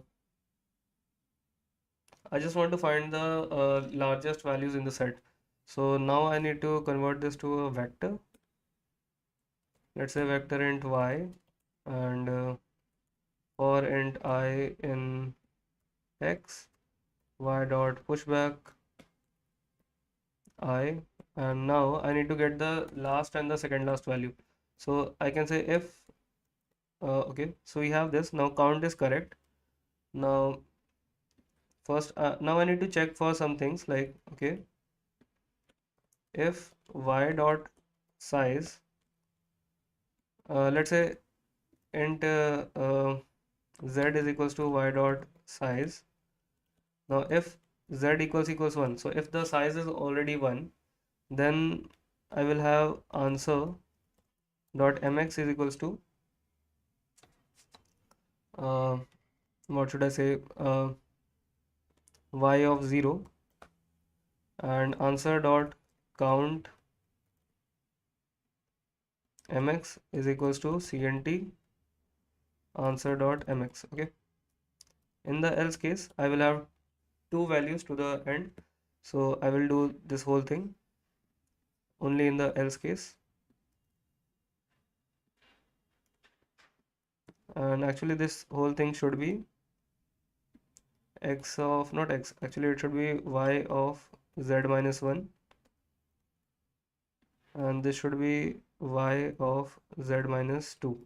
I just want to find the largest values in the set. So now I need to convert this to a vector. Let's say vector int y and for int I in x, y dot pushback I, and now I need to get the last and the second last value. So I can say if okay, so we have this. Now count is correct. Now first now I need to check for some things like, okay, if y dot size, let's say int z is equals to y dot size. Now if z equals 1, so if the size is already 1, then I will have answer dot mx is equals to uh, what should I say, y of 0, and answer dot count mx is equals to cnt answer dot mx. Okay, in the else case I will have two values to the end, so I will do this whole thing only in the else case. And actually this whole thing should be x of, not x, actually it should be y of z minus 1, and this should be y of z minus 2.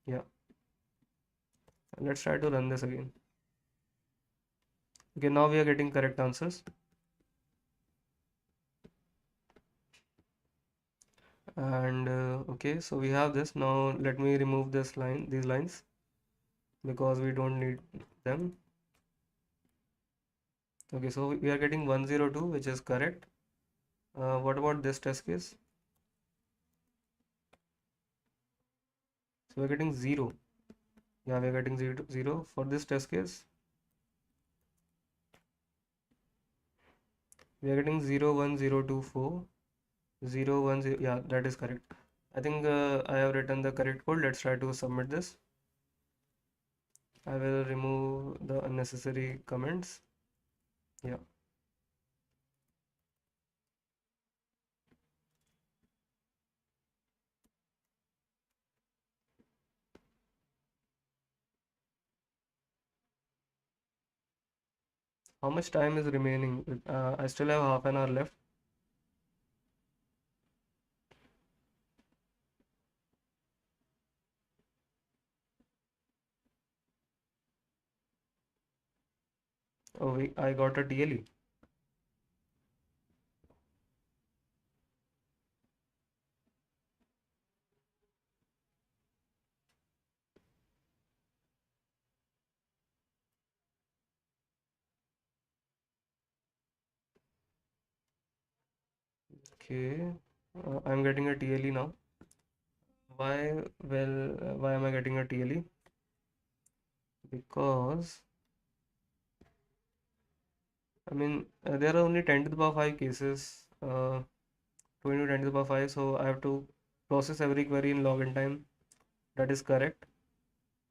Yeah, let's try to run this again. Okay, now we are getting correct answers. And okay, so we have this. Now let me remove this line, these lines, because we don't need them. Okay, so we are getting 102, which is correct. What about this test case? So we're getting 0. Yeah, we're getting 0 for this test case. We are getting 0 1 0 2 4 0 1 0. Yeah, that is correct. I think I have written the correct code. Let's try to submit this. I will remove the unnecessary comments. Yeah. How much time is remaining? I still have half an hour left. Oh, I got a DLE. Okay, I'm getting a TLE now. Why? Well, why am I getting a TLE? Because I mean, there are only 10 to the power 5 cases, 20 to 10 to the power 5, so I have to process every query in login time. That is correct.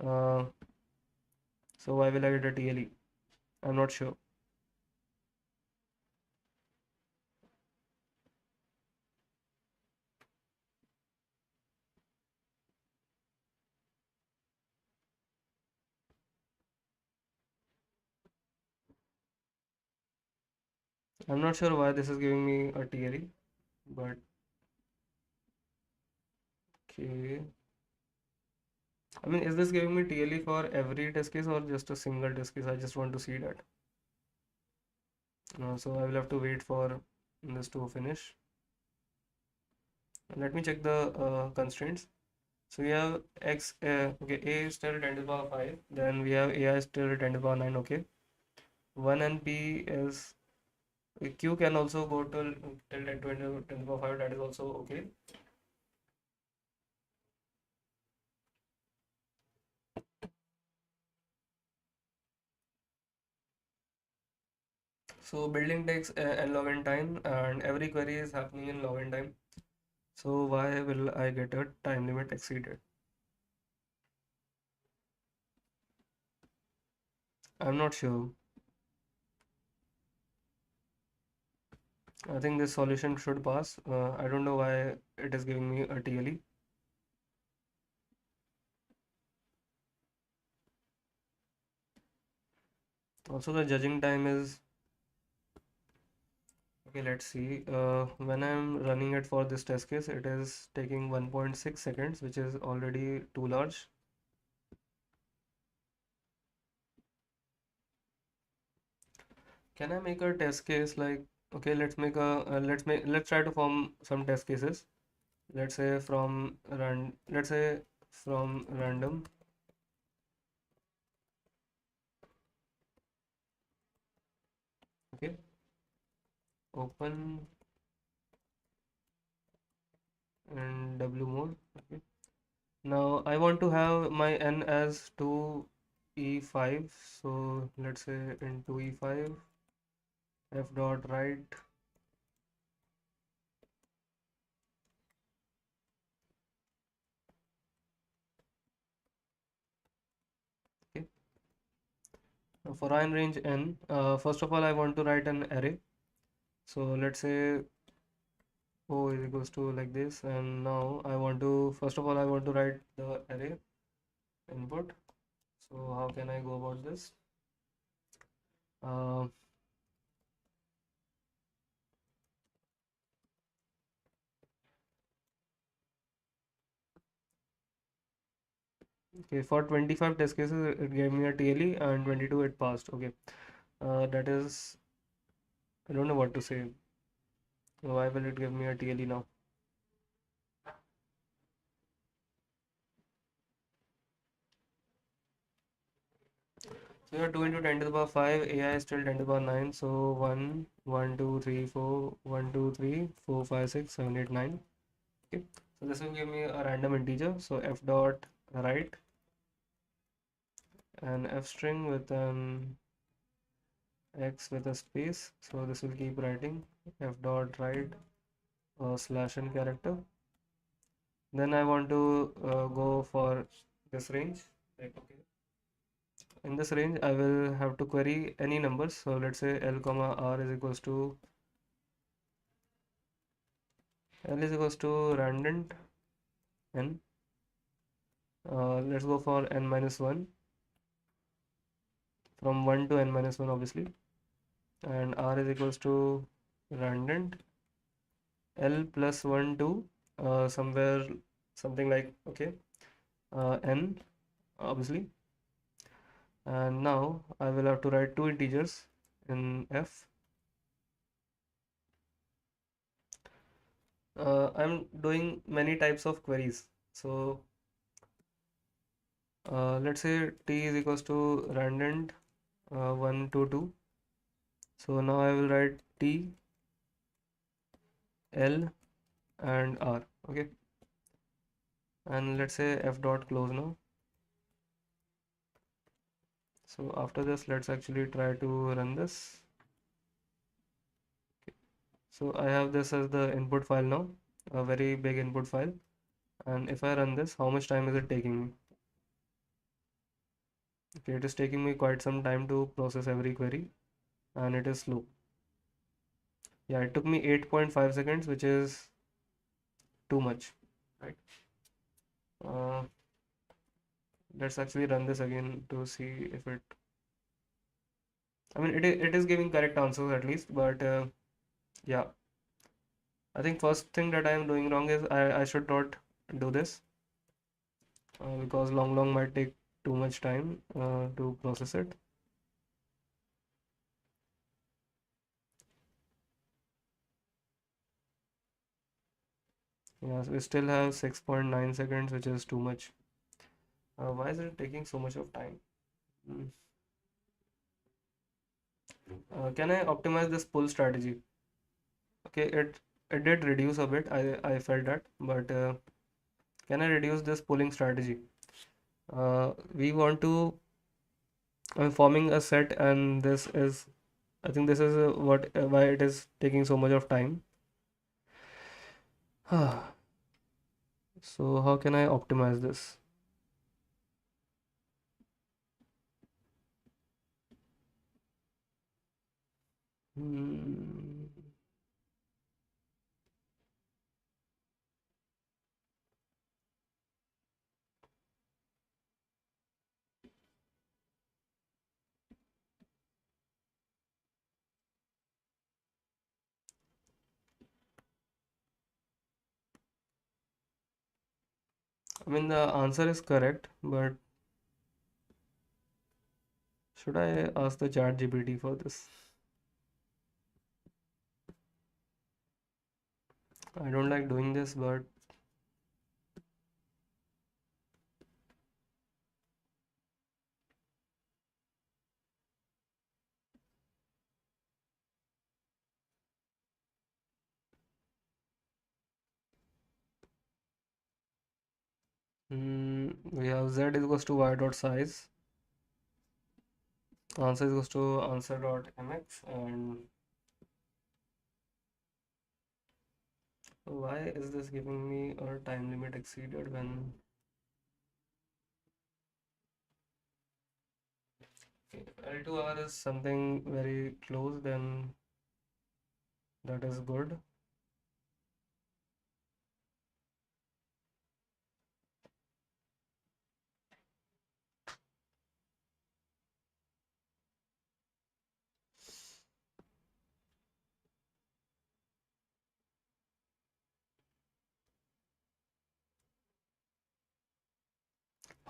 Uh, so why will I get a TLE? I'm not sure. I'm not sure why this is giving me a TLE, but okay. I mean, is this giving me TLE for every test case or just a single test case? I just want to see that. So I will have to wait for this to finish. Let me check the constraints. So we have x, okay, a is still 10 to the power 5, then we have ai is still 10 to the power 9, okay. 1 and p is, q can also go till 10 to the power 5, that is also okay. So building takes n log n time and every query is happening in log n time. So why will I get a time limit exceeded? I'm not sure. I think this solution should pass. I don't know why it is giving me a TLE. Also, the judging time is okay. Let's see. When I'm running it for this test case, it is taking 1.6 seconds, which is already too large. Can I make a test case like okay? Let's try to form some test cases. Let's say from random. Okay, open and W mode. Okay. Now I want to have my n as 2e5. So let's say in 2e5 f dot write. Okay. Now for in range n, first of all I want to write an array. So let's say O is equals to like this, and now I want to first of all I want to write the array input. So how can I go about this? Uh, okay, for 25 test cases it gave me a TLE and 22 it passed. Okay, that is I don't know what to say. Why will it give me a TLE now? So you are 2 into 10 to the power 5, AI is still 10 to the power 9. So 1, 1, 2, 3, 4, 1, 2, 3, 4, 5, 6, 7, 8, 9. Okay. So this will give me a random integer. So f dot write an f string with an x with a space. So this will keep writing f dot write slash n character. Then I want to go for this range. Like, okay. In this range, I will have to query any numbers. So let's say L comma R is equals to L is equals to random n. Let's go for n minus 1 from 1 to n minus 1 obviously, and R is equals to random L plus 1 to somewhere something like okay n obviously, and now I will have to write two integers in F. I'm doing many types of queries. So let's say t is equals to random 1 to 2. So now I will write t L and R. Okay, and let's say f dot close now. So after this, let's actually try to run this. So I have this as the input file now, a very big input file. And if I run this, how much time is it taking me? Okay, it is taking me quite some time to process every query, and it is slow. Yeah, it took me 8.5 seconds, which is too much, right? Uh, let's actually run this again to see if it. I mean, it is giving correct answers at least, but yeah, I think first thing that I am doing wrong is I should not do this because long might take too much time to process it. Yes, we still have 6.9 seconds, which is too much. Why is it taking so much of time? Hmm. Can I optimize this pull strategy? Okay, it did reduce a bit. I felt that, but can I reduce this pulling strategy? We want to. I'm forming a set, and this is. I think this is what why it is taking so much of time. So how can I optimize this? Hmm. I mean, the answer is correct, but should I ask the chat GPT for this? I don't like doing this, but we have z is equals to y dot size. Answer is equals to answer dot mx, and why is this giving me a time limit exceeded when L2R is something very close, then that is good.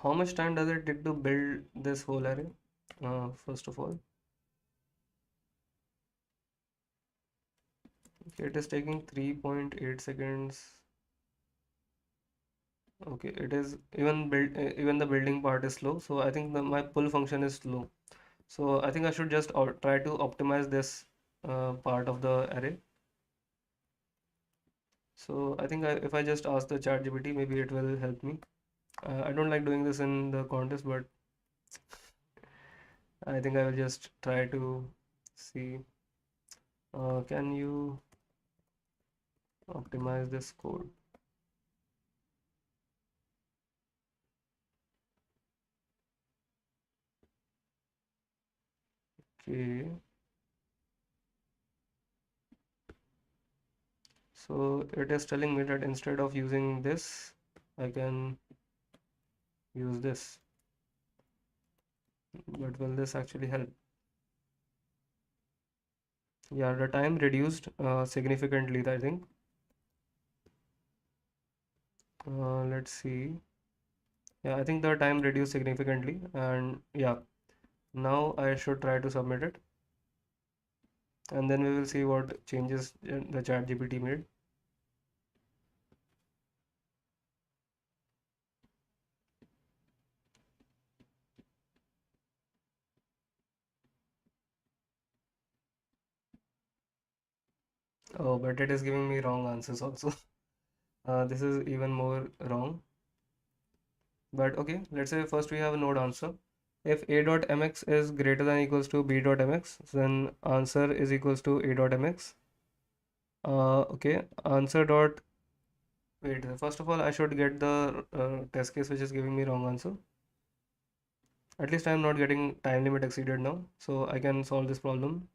How much time does it take to build this whole array? First of all, okay, it is taking 3.8 seconds. Okay, it is even the building part is slow, so I think my pull function is slow. So I think I should just try to optimize this part of the array. So I think if I just ask the chat GPT, maybe it will help me. I don't like doing this in the contest, but I think I will just try to see. Can you optimize this code? Okay. So it is telling me that instead of using this, I can use this. But will this actually help? Yeah, the time reduced significantly, I think. Let's see. Yeah, I think the time reduced significantly, and yeah, now I should try to submit it, and then we will see what changes the chat GPT made. Oh, but it is giving me wrong answers also. This is even more wrong. But okay, let's say first we have a node answer. If a dot mx is greater than equals to b dot mx, then answer is equals to a dot mx. Okay, answer dot. Wait, first of all, I should get the test case which is giving me wrong answer. At least I am not getting time limit exceeded now, so I can solve this problem.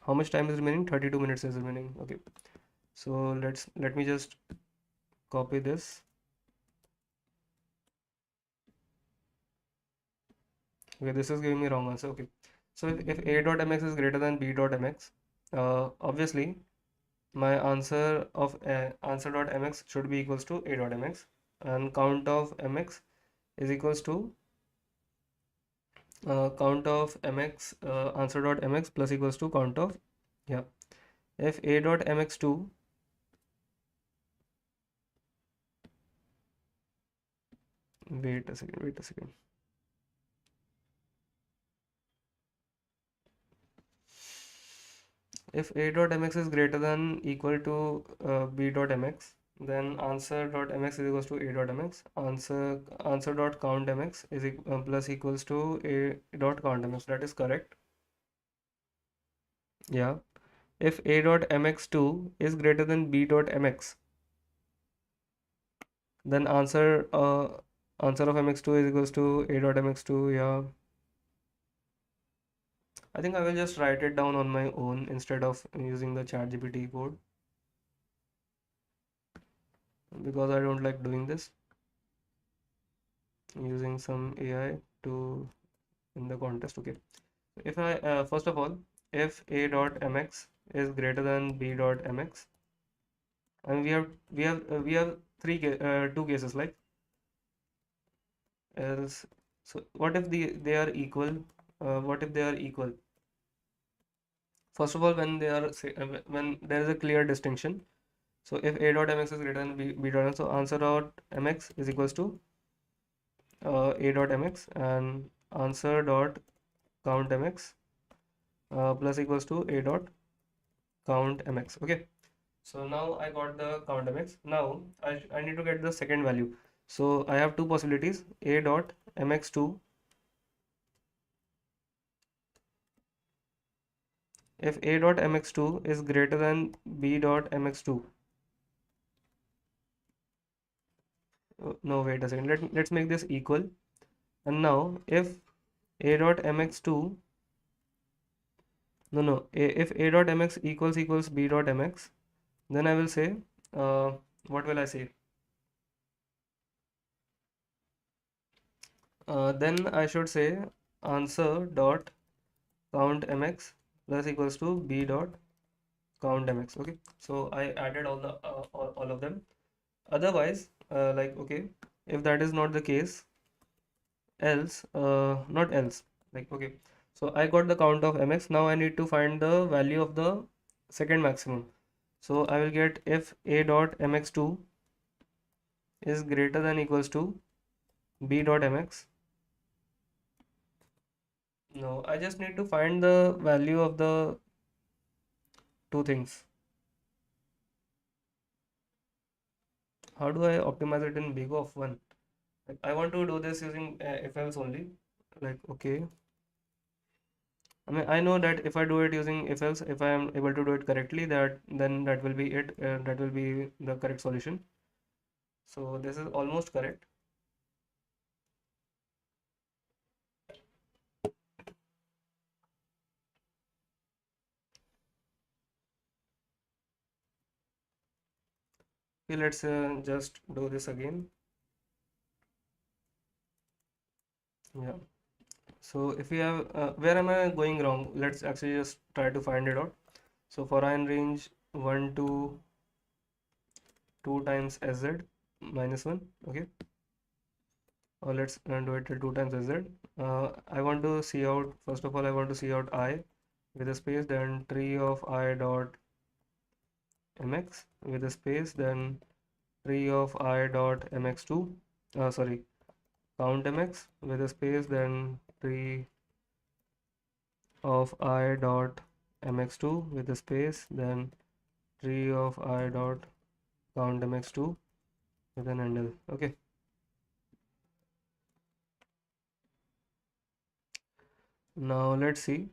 How much time is remaining? 32 minutes is remaining. Okay, so let me just copy this. Okay, this is giving me wrong answer. Okay, so if a dot mx is greater than b dot mx, obviously my answer dot mx should be equals to a dot mx, and count of mx is equals to count of mx answer dot mx plus equals to count of, yeah, if a dot mx2, wait a second. If a dot mx is greater than equal to b dot mx, then answer dot mx is equals to a dot mx. Answer dot count mx is plus equals to a dot count mx. That is correct. Yeah. If a dot mx2 is greater than b dot mx, then answer of mx2 is equals to a dot mx2. Yeah. I think I will just write it down on my own instead of using the ChatGPT code, because I don't like doing this, using some AI to in the contest. Okay, if I first of all, if a dot mx is greater than b dot mx, and we have two cases, like else. So what if they are equal? What if they are equal? First of all, when they are when there is a clear distinction. So if a dot mx is greater than b dot mx, so answer dot mx is equals to a dot mx, and answer dot count mx plus equals to a dot count mx. Okay, so now I got the count mx. Now I need to get the second value. So I have two possibilities: a dot mx2. If a dot mx2 is greater than b dot mx2, no, wait a second. Let's make this equal. And now if a dot mx2, no, no, if a dot mx equals b dot mx, then I will say, uh, what will I say? Then I should say answer dot count mx plus equals to b dot count mx. Okay, so I added all of them. Otherwise, like, okay, if that is not the case, else, not else, like, okay, so I got the count of mx. Now I need to find the value of the second maximum. So I will get if a dot mx2 is greater than equals to b dot mx. No, I just need to find the value of the two things. How do I optimize it in big of one? Like, I want to do this using if else only. Like, okay, I mean, I know that if I do it using if else, if I am able to do it correctly, that then that will be it. That will be the correct solution. So this is almost correct. Okay, let's just do this again. Yeah. So if we have, where am I going wrong? Let's actually just try to find it out. So for I in range 1 to 2 times sz minus 1. Okay. Or let's do it till 2 times sz. I want to see out, first of all, I want to see out I with a space, then tree of I dot mx with a space, then tree of I dot mx2. Sorry, count mx with a space, then tree of I dot mx2 with a space, then tree of I dot count mx2 with an handle. Okay. Now let's see.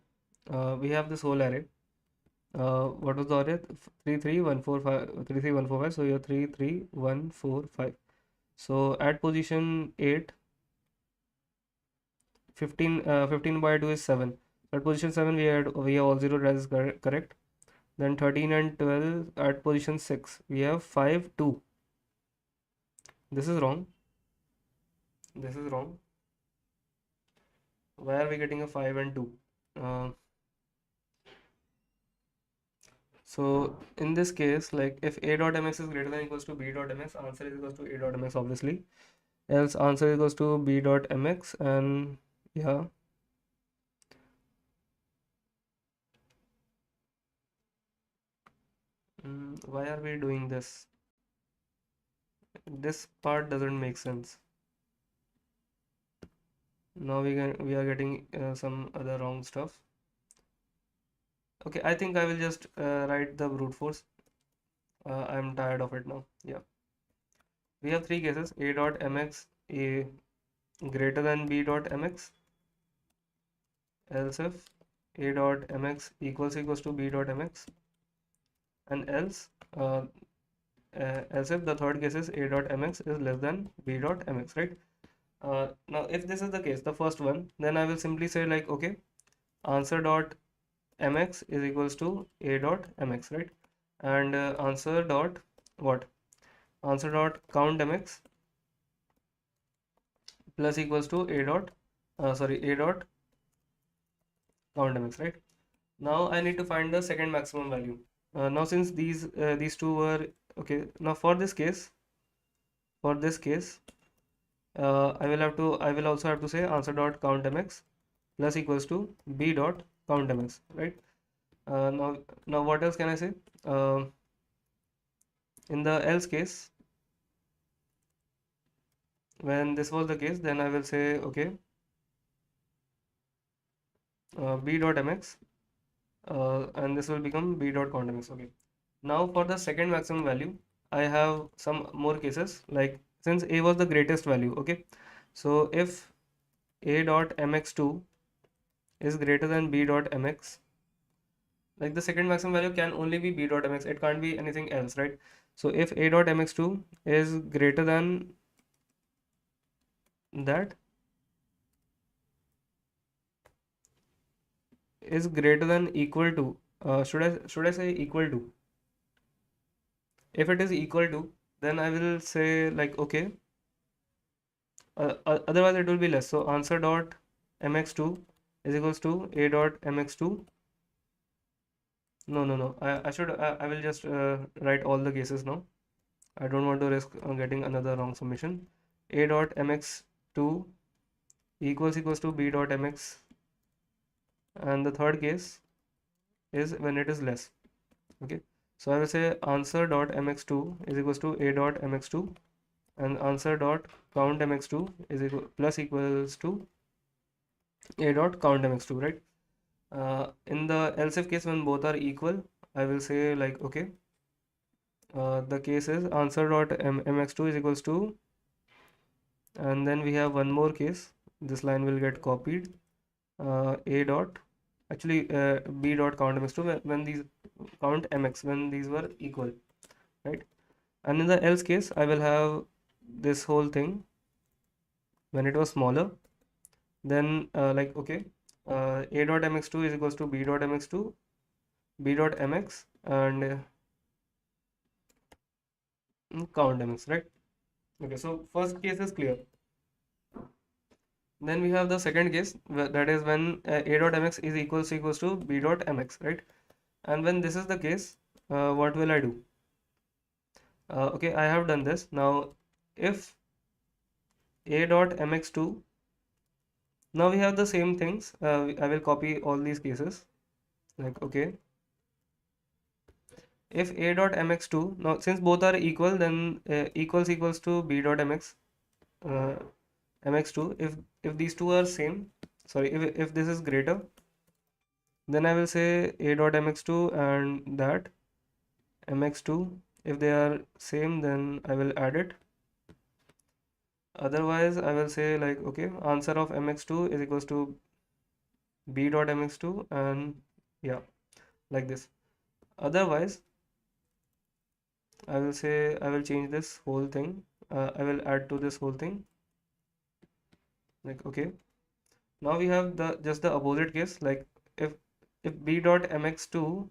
We have this whole array. What was the array? 3 3 1 4 5 3 3 1 4 5. So you're 3 3 1 4 5. So at position 8, 15 by 2 is 7. At position 7 we have all 0 as correct. Then 13 and 12 at position 6 we have 5 2. This is wrong. This is wrong. Why are we getting a 5 and 2? Uh, so in this case, like if a dot mx is greater than equals to b dot mx, answer is equals to a dot mx obviously. Else answer is equals to b dot mx, and yeah. Why are we doing this? This part doesn't make sense. Now we are getting some other wrong stuff. Okay, I think I will just write the brute force. I'm tired of it now. Yeah. We have three cases: a dot mx a greater than b dot mx, else if a dot mx equals to b dot mx, and else if the third case is a dot mx is less than b dot mx, right? Now if this is the case, the first one, then I will simply say like, okay, answer dot mx is equals to a dot mx, right? And answer dot what? Answer dot count mx plus equals to a dot a dot count mx, right? Now I need to find the second maximum value. Now since these two were okay, now for this case, I will also have to say answer dot count mx plus equals to b dot count mx, right? Now what else can I say? In the else case, when this was the case, then I will say okay, b dot mx, and this will become b dot count mx. Okay. Now for the second maximum value, I have some more cases, like since a was the greatest value, okay. So if a dot mx2 is greater than b dot mx, like the second maximum value can only be b dot mx, it can't be anything else, right? So if a dot mx2 is greater than that, is greater than equal to, should I say equal to? If it is equal to, then I will say like okay, otherwise it will be less. So answer dot mx2 is equals to a dot mx2. No. I will just write all the cases now. I don't want to risk getting another wrong summation. A dot mx2 equals to b dot mx, and the third case is when it is less. Okay. So I will say answer dot mx2 is equals to a dot mx2, and answer dot count mx2 is equals to a dot count mx2, right? In the else if case, when both are equal, I will say like okay, the case is answer dot mx2 is equals to, and then we have one more case. This line will get copied. A dot actually b dot count mx2 when these count mx when these were equal, right? And in the else case, I will have this whole thing when it was smaller. Then like okay, a dot mx2 is equals to b dot mx2, b dot mx, and count mx, right? Okay, so first case is clear. Then we have the second case, that is when a dot mx is equals to b dot mx, right? And when this is the case, what will I do? Okay, I have done this. Now if a dot mx2, now we have the same things. I will copy all these cases. Like okay, if a dot mx2, now since both are equal, then equals to b dot mx, uh, mx2. If these two are same, sorry, if this is greater, then I will say a dot mx2 and that, mx2. If they are same, then I will add it. Otherwise, I will say like, okay, answer of mx2 is equals to b dot mx2, and yeah, like this. Otherwise, I will say I will change this whole thing. I will add to this whole thing. Like, okay, now we have the just the opposite case. Like if b dot mx2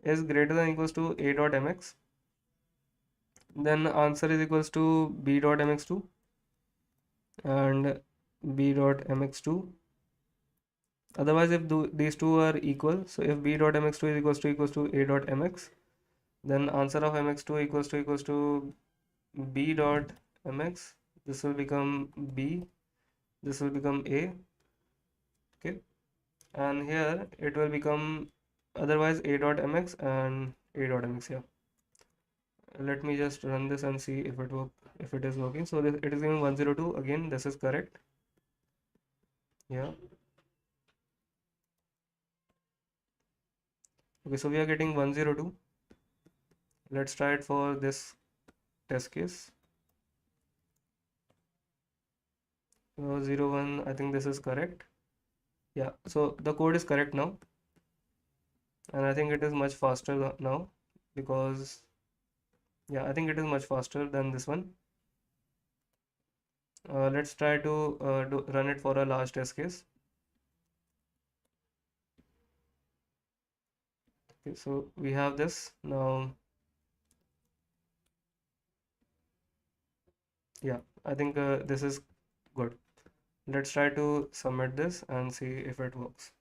is greater than equals to a dot mx, then answer is equals to b dot mx2 and b dot mx2. Otherwise, if these two are equal, so if b dot mx2 is equals to a dot mx, then answer of mx2 equals to b dot mx. This will become b, this will become a, okay, and here it will become otherwise a dot mx and a dot mx. Yeah, let me just run this and see if it is working. So it is giving 102 again. This is correct. Yeah, okay, so we are getting 102. Let's try it for this test case. 01, I think this is correct. Yeah, so the code is correct now, and I think it is much faster now, because yeah, I think it is much faster than this one. Let's try to run it for a large test case. Okay, so we have this now. Yeah, I think this is good. Let's try to submit this and see if it works.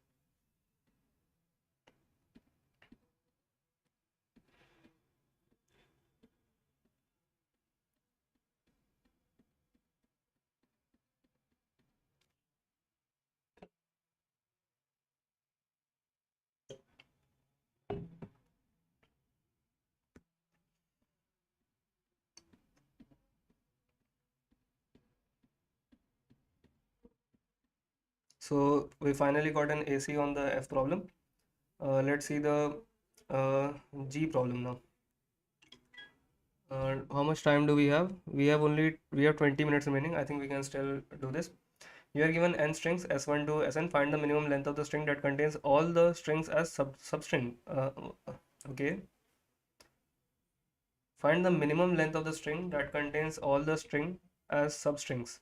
So we finally got an AC on the F problem. Let's see the G problem now. How much time do we have? We have 20 minutes remaining. I think we can still do this. You are given n strings s1 to sn. Find the minimum length of the string that contains all the strings as substring. Okay. Find the minimum length of the string that contains all the string as substrings.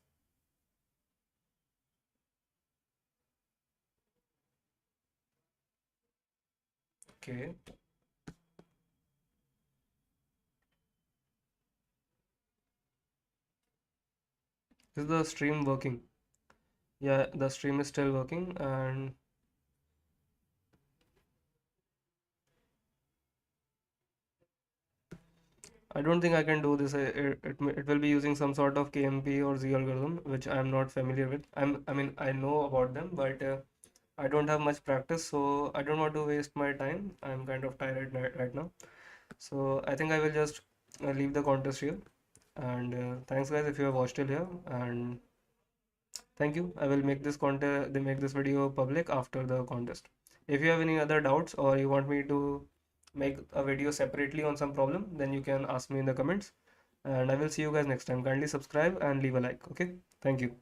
Okay. Is the stream working? Yeah, the stream is still working, and I don't think I can do this. It will be using some sort of KMP or Z algorithm, which I'm not familiar with. I mean, I know about them, but I don't have much practice, so I don't want to waste my time. I'm kind of tired right now. So I think I will just leave the contest here. And thanks guys if you have watched till here. And thank you. I will make this contest, they make this video public after the contest. If you have any other doubts or you want me to make a video separately on some problem, then you can ask me in the comments. And I will see you guys next time. Kindly subscribe and leave a like. Okay. Thank you.